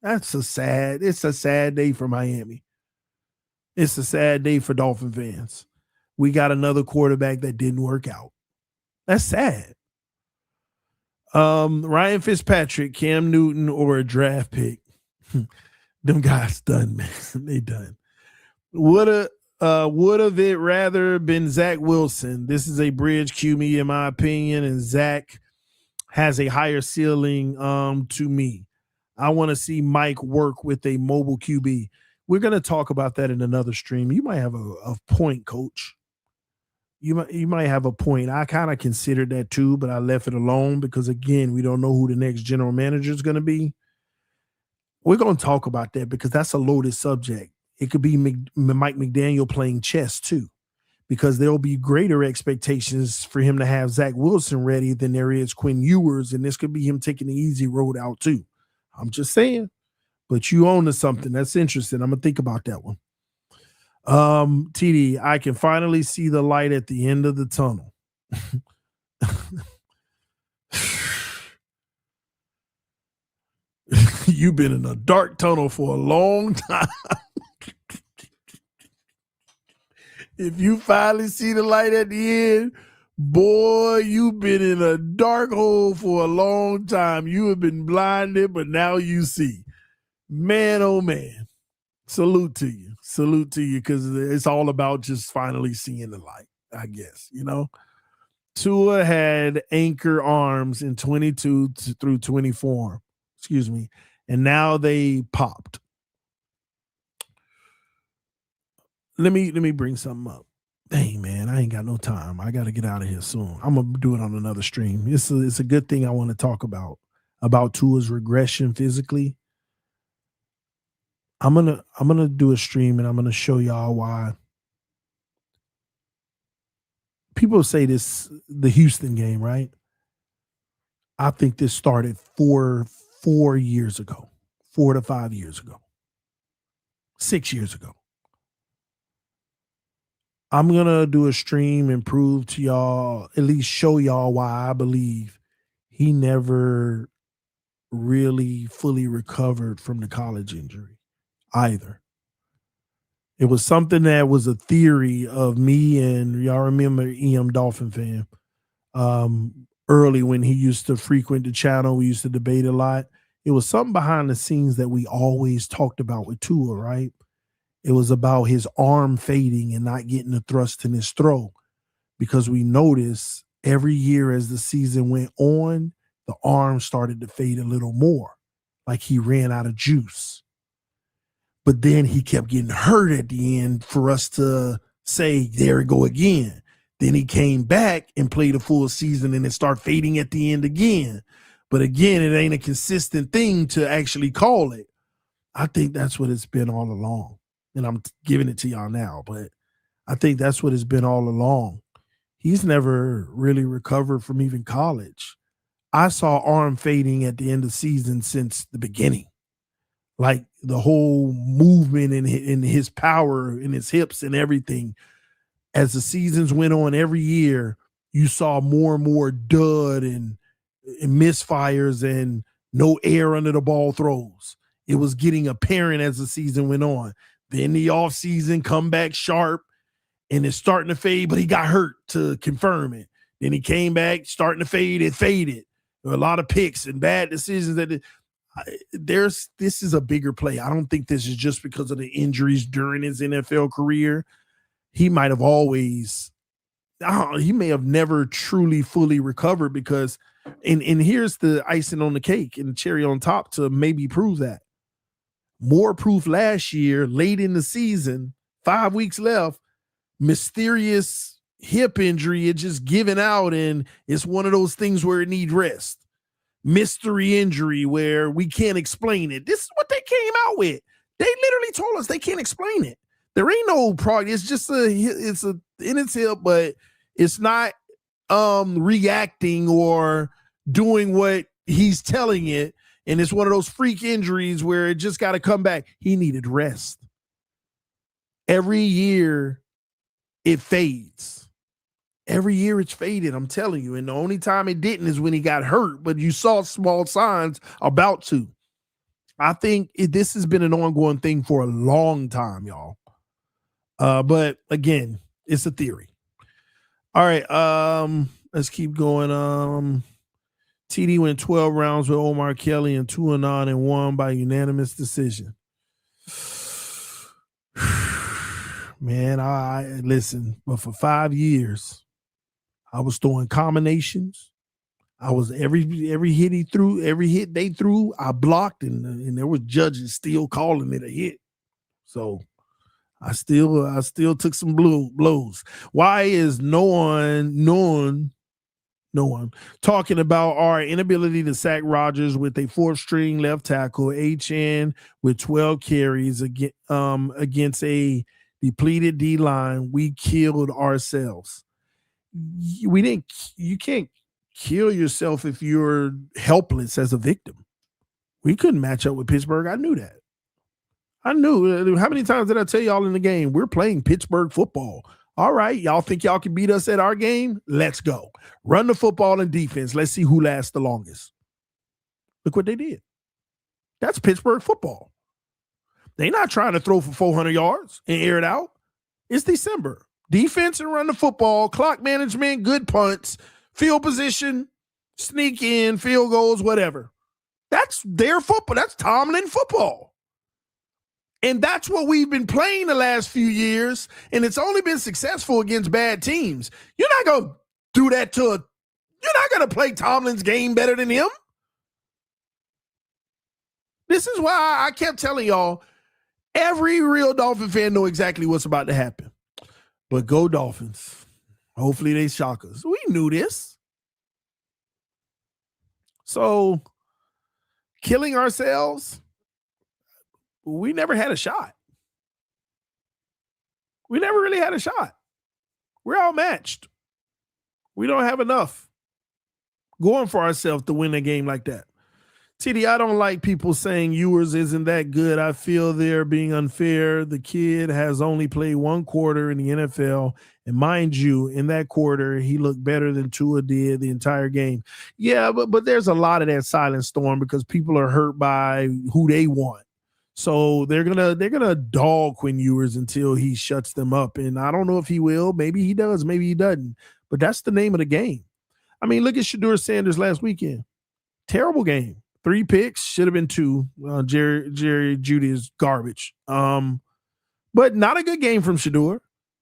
It's a sad day for Miami. It's a sad day for Dolphin fans. We got another quarterback that didn't work out. That's sad. Ryan Fitzpatrick, Cam Newton, or a draft pick. Them guys done, man. They done. Would have it rather been Zach Wilson? This is a bridge QB in my opinion, and Zach has a higher ceiling to me. I want to see Mike work with a mobile QB. We're going to talk about that in another stream. You might have a point, Coach. You might have a point. I kind of considered that too, but I left it alone because, again, we don't know who the next general manager is going to be. We're going to talk about that because that's a loaded subject. It could be Mike McDaniel playing chess too, because there'll be greater expectations for him to have Zach Wilson ready than there is Quinn Ewers, and this could be him taking the easy road out too. I'm just saying. But you own to something. That's interesting. I'm going to think about that one. TD, I can finally see the light at the end of the tunnel. You've been in a dark tunnel for a long time. If you finally see the light at the end, boy, you've been in a dark hole for a long time. You have been blinded, but now you see. Man, oh man. Salute to you. Salute to you, because it's all about just finally seeing the light, I guess, you know? Tua had anchor arms in 22 through 24, excuse me, and now they popped. Let me bring something up. Dang, man, I ain't got no time. I got to get out of here soon. I'm gonna do it on another stream. It's a good thing I want to talk about Tua's regression physically. I'm gonna do a stream and I'm gonna show y'all why. People say the Houston game, right? I think this started 4 years ago, 4 to 5 years ago, 6 years ago. I'm going to do a stream and prove to y'all, at least show y'all why I believe he never really fully recovered from the college injury either. It was something that was a theory of me, and y'all remember EM Dolphin fan, early when he used to frequent the channel. We used to debate a lot. It was something behind the scenes that we always talked about with Tua, right? It was about his arm fading and not getting the thrust in his throw, because we noticed every year as the season went on, the arm started to fade a little more, like he ran out of juice. But then he kept getting hurt at the end for us to say, there we go again. Then he came back and played a full season and it started fading at the end again. But again, it ain't a consistent thing to actually call it. I think that's what it's been all along. And I'm giving it to y'all now, but I think that's what it's been all along. He's never really recovered from even college. I saw arm fading at the end of the season since the beginning. Like the whole movement in his power in his hips and everything. As the seasons went on every year, you saw more and more dud and misfires and no air under the ball throws. It was getting apparent as the season went on. Then the offseason, come back sharp, and it's starting to fade, but he got hurt to confirm it. Then he came back, starting to fade, it faded. There were a lot of picks and bad decisions. This is a bigger play. I don't think this is just because of the injuries during his NFL career. He might have always, he may have never truly fully recovered, because, and here's the icing on the cake and the cherry on top to maybe prove that. More proof last year, late in the season, 5 weeks left, mysterious hip injury, it just given out, and it's one of those things where it needs rest. Mystery injury where we can't explain it. This is what they came out with. They literally told us they can't explain it. There ain't no problem. It's just it's in its hip, but it's not reacting or doing what he's telling it. And it's one of those freak injuries where it just got to come back. He needed rest. Every year it fades. Every year it's faded, I'm telling you. And the only time it didn't is when he got hurt, but you saw small signs about to. I think this has been an ongoing thing for a long time, y'all. But again, it's a theory. All right, let's keep going. TD went 12 rounds with Omar Kelly and 2-9 and won by unanimous decision. Man, I listen, but for 5 years, I was throwing combinations. I was every hit he threw, every hit they threw, I blocked, and there was judges still calling it a hit. So I still took some blows. Why is no one talking about our inability to sack Rodgers with a fourth string left tackle, HN with 12 carries against a depleted D line? We killed ourselves. You can't kill yourself if you're helpless as a victim. We couldn't match up with Pittsburgh. I knew that. I knew. How many times did I tell y'all in the game, we're playing Pittsburgh football? All right, y'all think y'all can beat us at our game? Let's go. Run the football and defense. Let's see who lasts the longest. Look what they did. That's Pittsburgh football. They're not trying to throw for 400 yards and air it out. It's December. Defense and run the football, clock management, good punts, field position, sneak in, field goals, whatever. That's their football. That's Tomlin football. And that's what we've been playing the last few years, and it's only been successful against bad teams. You're not going to do that you're not going to play Tomlin's game better than him. This is why I kept telling y'all, every real Dolphin fan know exactly what's about to happen. But go Dolphins. Hopefully they shock us. We knew this. So, killing ourselves, we never had a shot. We never really had a shot. We're outmatched. We don't have enough going for ourselves to win a game like that. TD, I don't like people saying Ewers isn't that good. I feel they're being unfair. The kid has only played one quarter in the NFL. And mind you, in that quarter, he looked better than Tua did the entire game. Yeah, but there's a lot of that silent storm because people are hurt by who they want. So they're gonna dog Quinn Ewers until he shuts them up. And I don't know if he will. Maybe he does. Maybe he doesn't. But that's the name of the game. I mean, look at Shedeur Sanders last weekend. Terrible game. 3 picks, should have been 2. Jerry Jeudy is garbage. But not a good game from Shedeur.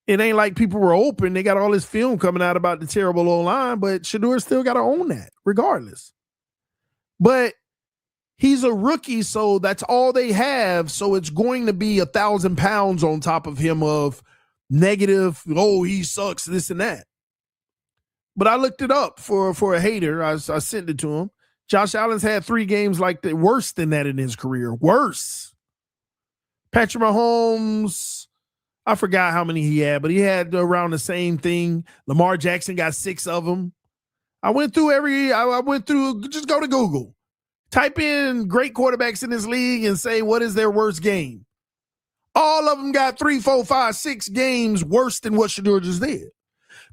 It ain't like people were open. They got all this film coming out about the terrible O-line, but Shedeur still got to own that regardless. But he's a rookie, so that's all they have. So it's going to be 1,000 pounds on top of him of negative, oh, he sucks, this and that. But I looked it up for a hater. I sent it to him. Josh Allen's had 3 games like that, worse than that in his career. Worse. Patrick Mahomes, I forgot how many he had, but he had around the same thing. Lamar Jackson got 6 of them. I went through, just go to Google. Type in great quarterbacks in this league and say, what is their worst game? All of them got 3, 4, 5, 6 games worse than what Shedeur just did.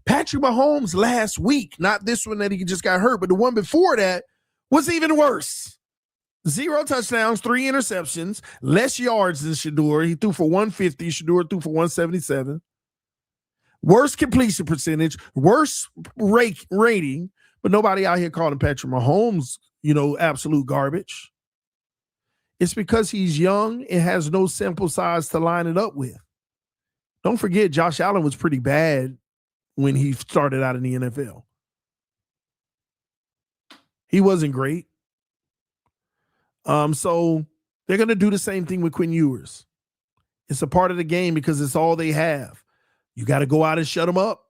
Patrick Mahomes last week, not this one that he just got hurt, but the one before that was even worse. 0 touchdowns, 3 interceptions, less yards than Shedeur. He threw for 150. Shedeur threw for 177. Worse completion percentage, worse rating, but nobody out here calling Patrick Mahomes, absolute garbage. It's because he's young and has no sample size to line it up with. Don't forget, Josh Allen was pretty bad when he started out in the NFL. He wasn't great. So they're going to do the same thing with Quinn Ewers. It's a part of the game because it's all they have. You got to go out and shut them up.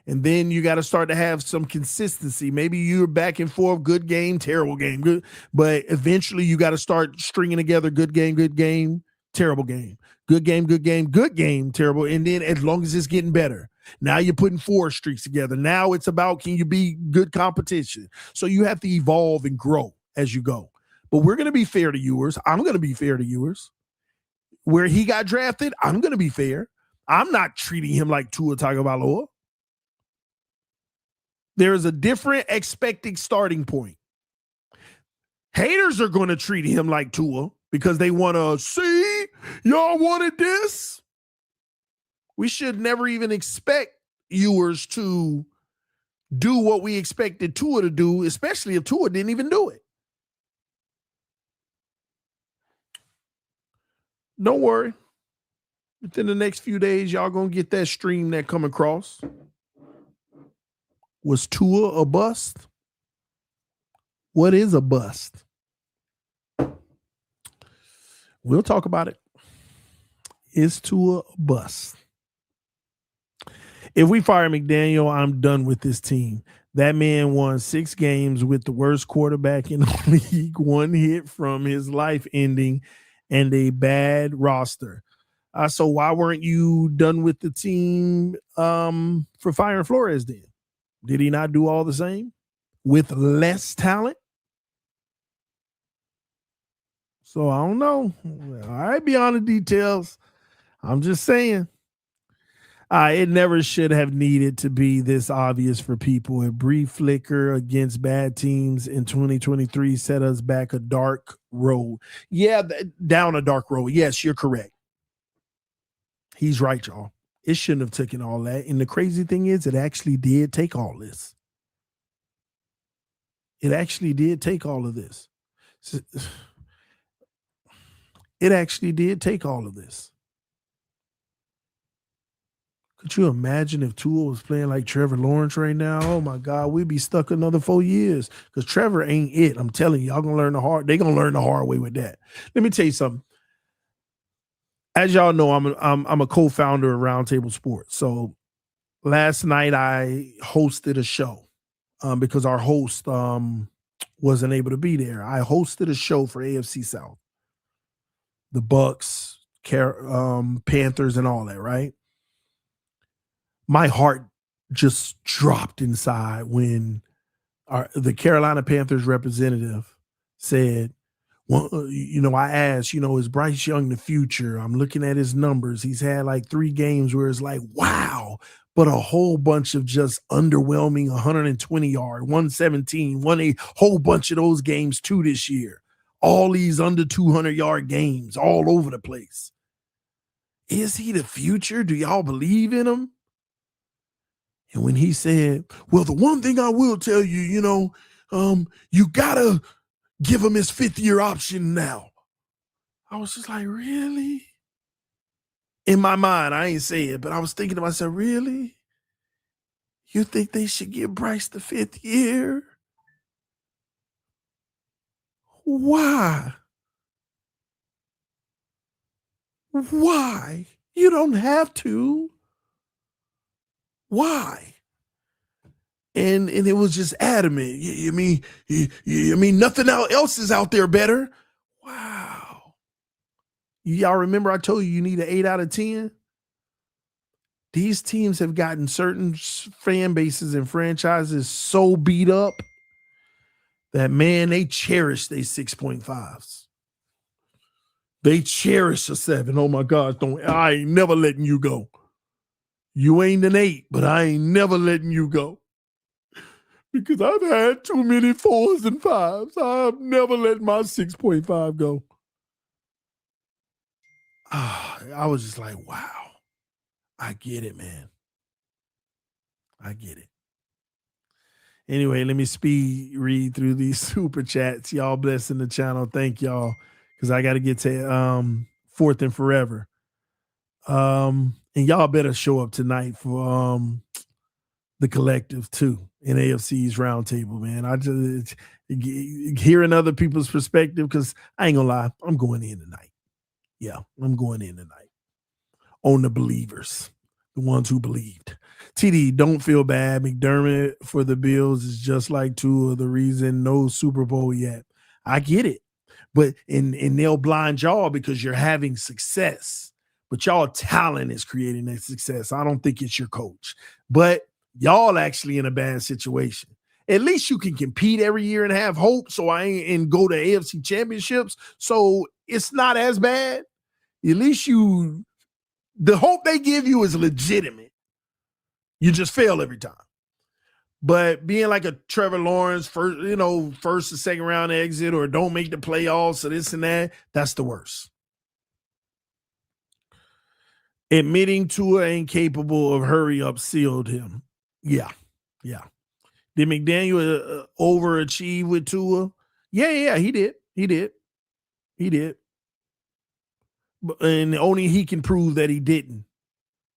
And then you got to start to have some consistency. Maybe you're back and forth, good game, terrible game. Good, but eventually you got to start stringing together good game, terrible game. Good game, terrible. And then as long as it's getting better. Now you're putting 4 streaks together. Now it's about, can you be good competition? So you have to evolve and grow as you go. But we're going to be fair to Ewers. I'm going to be fair to Ewers. Where he got drafted, I'm going to be fair. I'm not treating him like Tua Tagovailoa. There is a different expected starting point. Haters are going to treat him like Tua because they want to see, y'all wanted this. We should never even expect Ewers to do what we expected Tua to do, especially if Tua didn't even do it. Don't worry. Within the next few days, y'all going to get that stream that come across. Was Tua a bust? What is a bust? We'll talk about it. Is Tua a bust? If we fire McDaniel, I'm done with this team. That man won 6 games with the worst quarterback in the league, 1 hit from his life ending, and a bad roster. So why weren't you done with the team for firing Flores then? Did he not do all the same with less talent? So I don't know. All right, beyond the details. I'm just saying. It never should have needed to be this obvious for people. A brief flicker against bad teams in 2023 set us back a dark road. Yeah, down a dark road. Yes, you're correct. He's right, y'all. It shouldn't have taken all that. And the crazy thing is, it actually did take all this. It actually did take all of this. It actually did take all of this. Could you imagine if Tua was playing like Trevor Lawrence right now? Oh my God, we'd be stuck another 4 years because Trevor ain't it. I'm telling you, y'all gonna learn the hard. They gonna learn the hard way with that. Let me tell you something. As y'all know, I'm a co-founder of Roundtable Sports. So last night I hosted a show because our host wasn't able to be there. I hosted a show for AFC South, the Bucks, Panthers, and all that. Right. My heart just dropped inside when the Carolina Panthers representative said, well, I asked, is Bryce Young the future? I'm looking at his numbers. He's had like 3 games where it's like, wow, but a whole bunch of just underwhelming 120 yard, 117, won a whole bunch of those games too this year. All these under 200-yard games all over the place. Is he the future? Do y'all believe in him? And when he said, well, the one thing I will tell you, you got to give him his 5th-year option now. I was just like, really? In my mind, I ain't say it, but I was thinking to myself, really? You think they should give Bryce the 5th year? Why? Why? You don't have to. Why? And it was just adamant. You mean nothing else is out there better? Wow. Y'all remember I told you need an 8 out of 10? These teams have gotten certain fan bases and franchises so beat up that, man, they cherish their 6.5s. They cherish a 7. Oh, my God, I ain't never letting you go. You ain't an 8, but I ain't never letting you go. Because I've had too many 4s and 5s. I've never let my 6.5 go. I was just like, wow. I get it, man. I get it. Anyway, let me speed read through these super chats. Y'all blessing the channel. Thank y'all. Because I got to get to 4th and forever. And y'all better show up tonight for the collective too in AFC's roundtable, man. I just hearing other people's perspective, because I ain't gonna lie, I'm going in tonight. Yeah, I'm going in tonight. On the believers, the ones who believed. TD, don't feel bad. McDermott for the Bills is just like Tua, the reason no Super Bowl yet. I get it. But and they'll blind y'all because you're having success. But y'all talent is creating that success. I don't think it's your coach. But y'all actually in a bad situation. At least you can compete every year and have hope. So and go to AFC championships. So it's not as bad. At least the hope they give you is legitimate. You just fail every time. But being like a Trevor Lawrence, first or second round exit, or don't make the playoffs, or this and that, that's the worst. Admitting Tua ain't capable of hurry up sealed him. Yeah. Did McDaniel overachieve with Tua? Yeah, he did. And only he can prove that he didn't.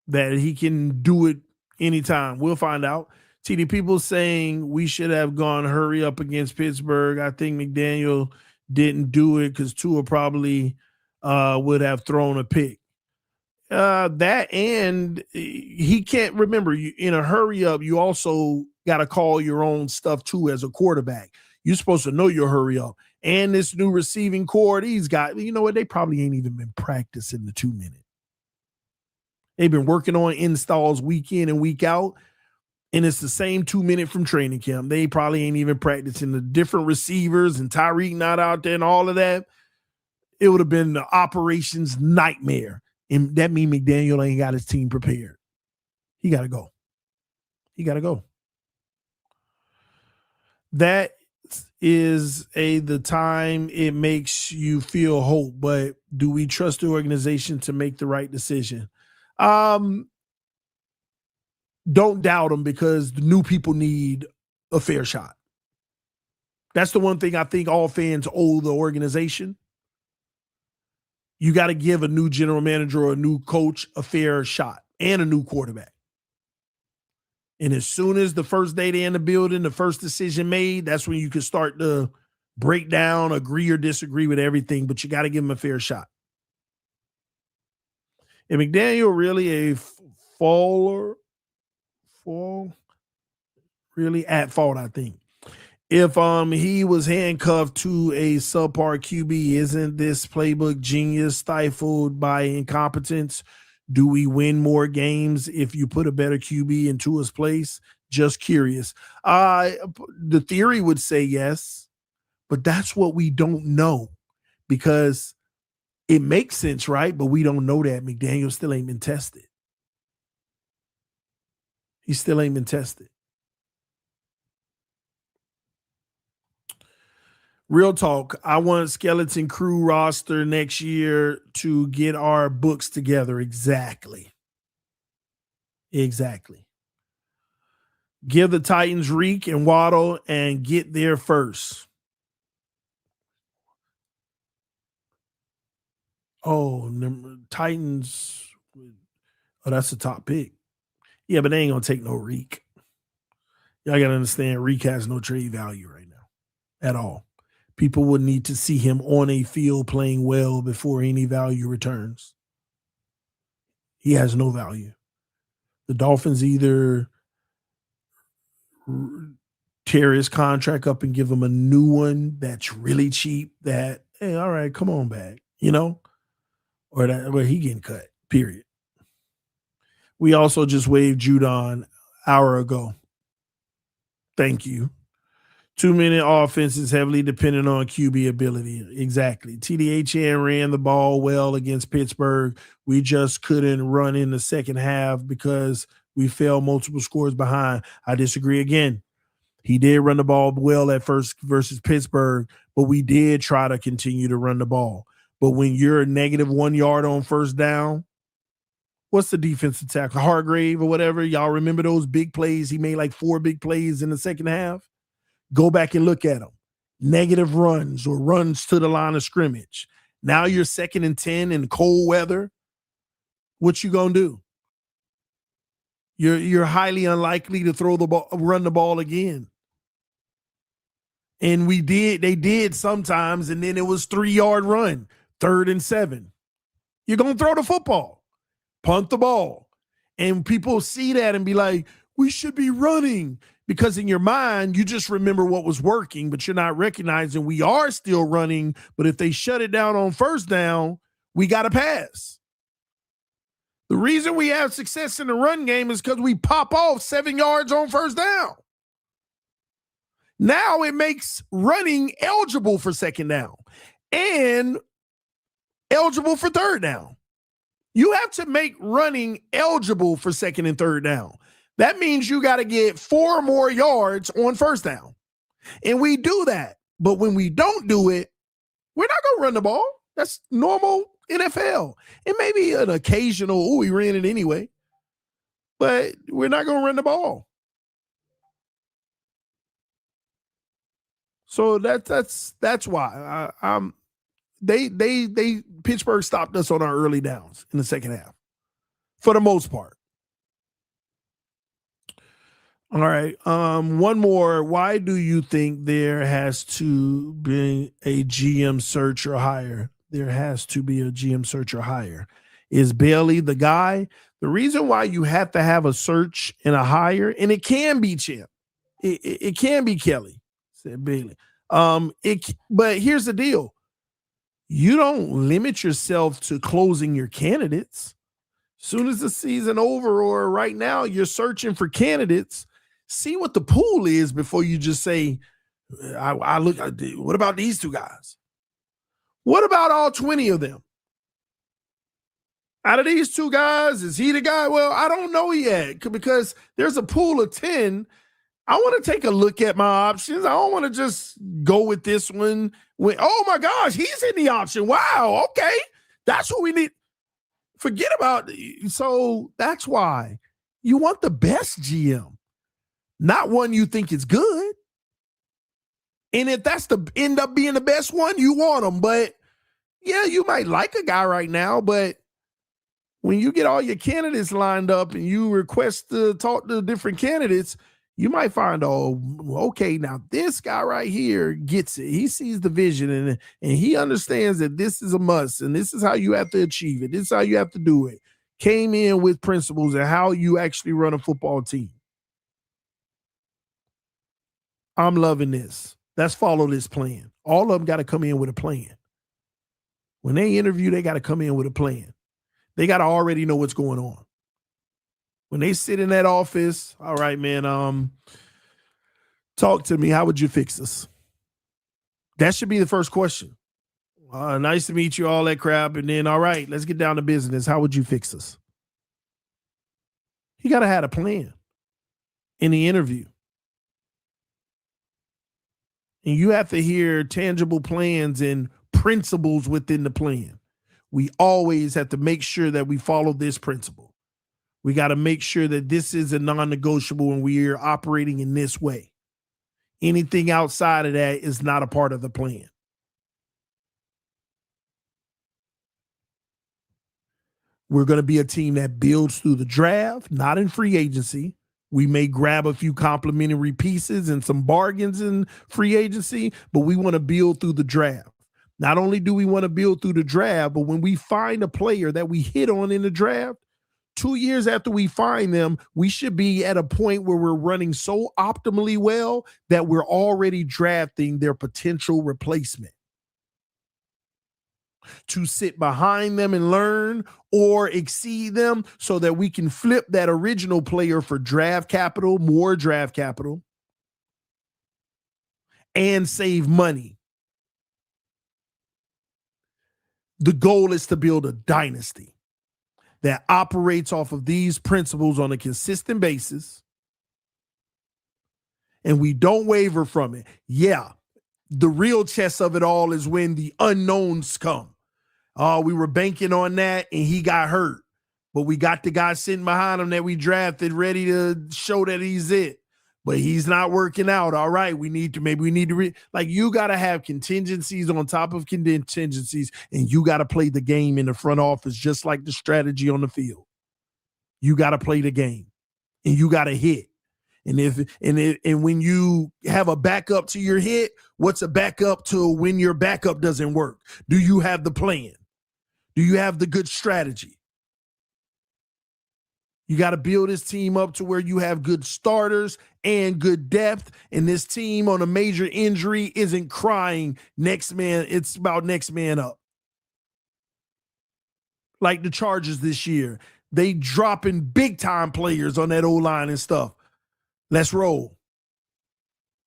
That he can do it anytime. We'll find out. TD, people saying we should have gone hurry up against Pittsburgh. I think McDaniel didn't do it because Tua probably would have thrown a pick. That, and he can't remember. In a hurry up, you also got to call your own stuff too as a quarterback. You're supposed to know your hurry up. And this new receiving core, these guys, you know what? They probably ain't even been practicing the 2-minute. They've been working on installs week in and week out, and it's the same 2-minute from training camp. They probably ain't even practicing the different receivers and Tyreek not out there and all of that. It would have been the operations nightmare. And that means McDaniel ain't got his team prepared. He got to go. He got to go. That is the time it makes you feel hope, but do we trust the organization to make the right decision? Don't doubt them, because the new people need a fair shot. That's the one thing I think all fans owe the organization. You got to give a new general manager or a new coach a fair shot, and a new quarterback. And as soon as the first day they're in the building, the first decision made, that's when you can start to break down, agree or disagree with everything, but you got to give them a fair shot. And McDaniel really really at fault, I think. If he was handcuffed to a subpar QB, isn't this playbook genius stifled by incompetence? Do we win more games if you put a better QB into his place? Just curious. The theory would say yes, but that's what we don't know, because it makes sense, right? But we don't know that. McDaniel still ain't been tested. He still ain't been tested. Real talk, I want skeleton crew roster next year to get our books together. Exactly. Give the Titans Reek and Waddle and get there first. Oh, Titans. Oh, that's the top pick. Yeah, but they ain't going to take no Reek. Y'all got to understand, Reek has no trade value right now at all. People would need to see him on a field playing well before any value returns. He has no value. The Dolphins either tear his contract up and give him a new one that's really cheap, that, hey, all right, come on back, or that where he getting cut, period. We also just waived Judon an hour ago. Thank you. 2-minute offense is heavily dependent on QB ability. Exactly. TDHN ran the ball well against Pittsburgh. We just couldn't run in the second half because we fell multiple scores behind. I disagree again. He did run the ball well at first versus Pittsburgh, but we did try to continue to run the ball. But when you're negative 1 yard on first down, what's the defensive tackle? Hargrave or whatever. Y'all remember those big plays? He made like 4 big plays in the second half. Go back and look at them. Negative runs or runs to the line of scrimmage. Now you're 2nd and 10 in cold weather. What you gonna do? You're highly unlikely to run the ball again. And they did sometimes, and then it was 3-yard run, 3rd and 7. You're gonna throw the football, punt the ball. And people see that and be like, we should be running. Because in your mind, you just remember what was working, but you're not recognizing we are still running. But if they shut it down on first down, we got to pass. The reason we have success in the run game is because we pop off 7 yards on first down. Now it makes running eligible for second down and eligible for third down. You have to make running eligible for second and third down. That means you got to get 4 more yards on first down. And we do that. But when we don't do it, we're not going to run the ball. That's normal NFL. It may be an occasional, we ran it anyway. But we're not going to run the ball. So that's why. Pittsburgh stopped us on our early downs in the second half. For the most part. All right. One more. Why do you think there has to be a GM search or hire? There has to be a GM search or hire. Is Bailey the guy? The reason why you have to have a search and a hire, and it can be Champ. It can be Kelly, said Bailey. But here's the deal. You don't limit yourself to closing your candidates. Soon as the season over or right now, you're searching for candidates. See what the pool is before you just say, what about these 2 guys? What about all 20 of them? Out of these two guys, is he the guy? Well, I don't know yet because there's a pool of 10. I want to take a look at my options. I don't want to just go with this one. Oh my gosh, he's in the option. Wow, okay. That's what we need. Forget about it. So that's why you want the best GM, not one you think is good. And if that's the end up being the best one, you want them. But yeah, you might like a guy right now, but when you get all your candidates lined up and you request to talk to different candidates, you might find, oh, okay, now this guy right here gets it. He sees the vision and he understands that this is a must and this is how you have to achieve it. This is how you have to do it. Came in with principles and how you actually run a football team. I'm loving this. Let's follow this plan. All of them got to come in with a plan. When they interview, they got to come in with a plan. They got to already know what's going on. When they sit in that office, all right, man, talk to me. How would you fix this? That should be the first question. Nice to meet you, all that crap. And then, all right, let's get down to business. How would you fix this? You got to have a plan in the interview. And you have to hear tangible plans and principles within the plan. We always have to make sure that we follow this principle. We got to make sure that this is a non-negotiable and we are operating in this way. Anything outside of that is not a part of the plan. We're going to be a team that builds through the draft, not in free agency. We may grab a few complimentary pieces and some bargains in free agency, but we want to build through the draft. Not only do we want to build through the draft, but when we find a player that we hit on in the draft, 2 years after we find them, we should be at a point where we're running so optimally well that we're already drafting their potential replacement. To sit behind them and learn or exceed them so that we can flip that original player for draft capital, more draft capital, and save money. The goal is to build a dynasty that operates off of these principles on a consistent basis, and we don't waver from it. Yeah, the real chess of it all is when the unknowns come. We were banking on that, and he got hurt. But we got the guy sitting behind him that we drafted ready to show that he's it. But he's not working out. All right, you got to have contingencies on top of contingencies, and you got to play the game in the front office just like the strategy on the field. You got to play the game, and you got to hit. And when you have a backup to your hit, what's a backup to when your backup doesn't work? Do you have the plan? Do you have the good strategy? You got to build this team up to where you have good starters and good depth. And this team on a major injury isn't crying next man. It's about next man up. Like the Chargers this year, they dropping big time players on that O-line and stuff. Let's roll.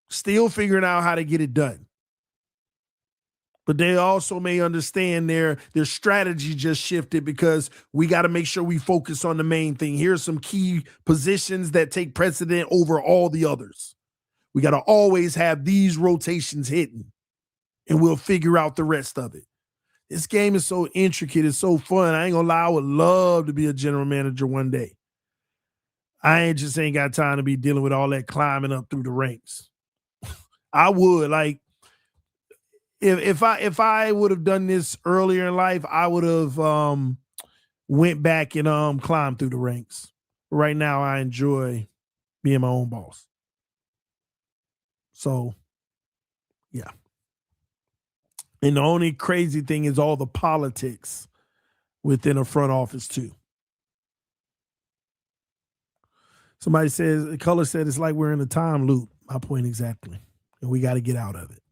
Still figuring out how to get it done. But they also may understand their strategy just shifted because we got to make sure we focus on the main thing. Here's some key positions that take precedent over all the others. We got to always have these rotations hitting, and we'll figure out the rest of it. This game is so intricate. It's so fun. I ain't going to lie. I would love to be a general manager one day. I ain't got time to be dealing with all that climbing up through the ranks. I would like, if I would have done this earlier in life, I would have went back and climbed through the ranks. Right now, I enjoy being my own boss. So, yeah. And the only crazy thing is all the politics within a front office too. Somebody says, Color said it's like we're in a time loop. My point exactly. And we got to get out of it.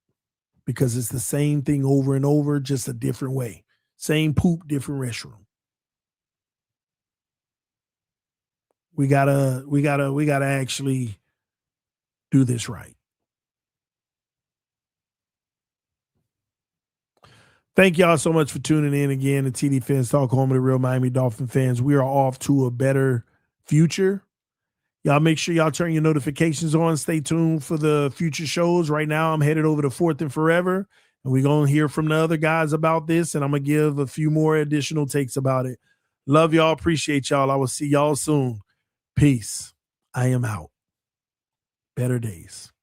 Because it's the same thing over and over, just a different way. Same poop, different restroom. We gotta actually do this right. Thank y'all so much for tuning in again to TD Phins Talk, home of the real Miami Dolphin fans. We are off to a better future. Y'all make sure y'all turn your notifications on. Stay tuned for the future shows. Right now, I'm headed over to Fourth and Forever, and we're going to hear from the other guys about this, and I'm going to give a few more additional takes about it. Love y'all. Appreciate y'all. I will see y'all soon. Peace. I am out. Better days.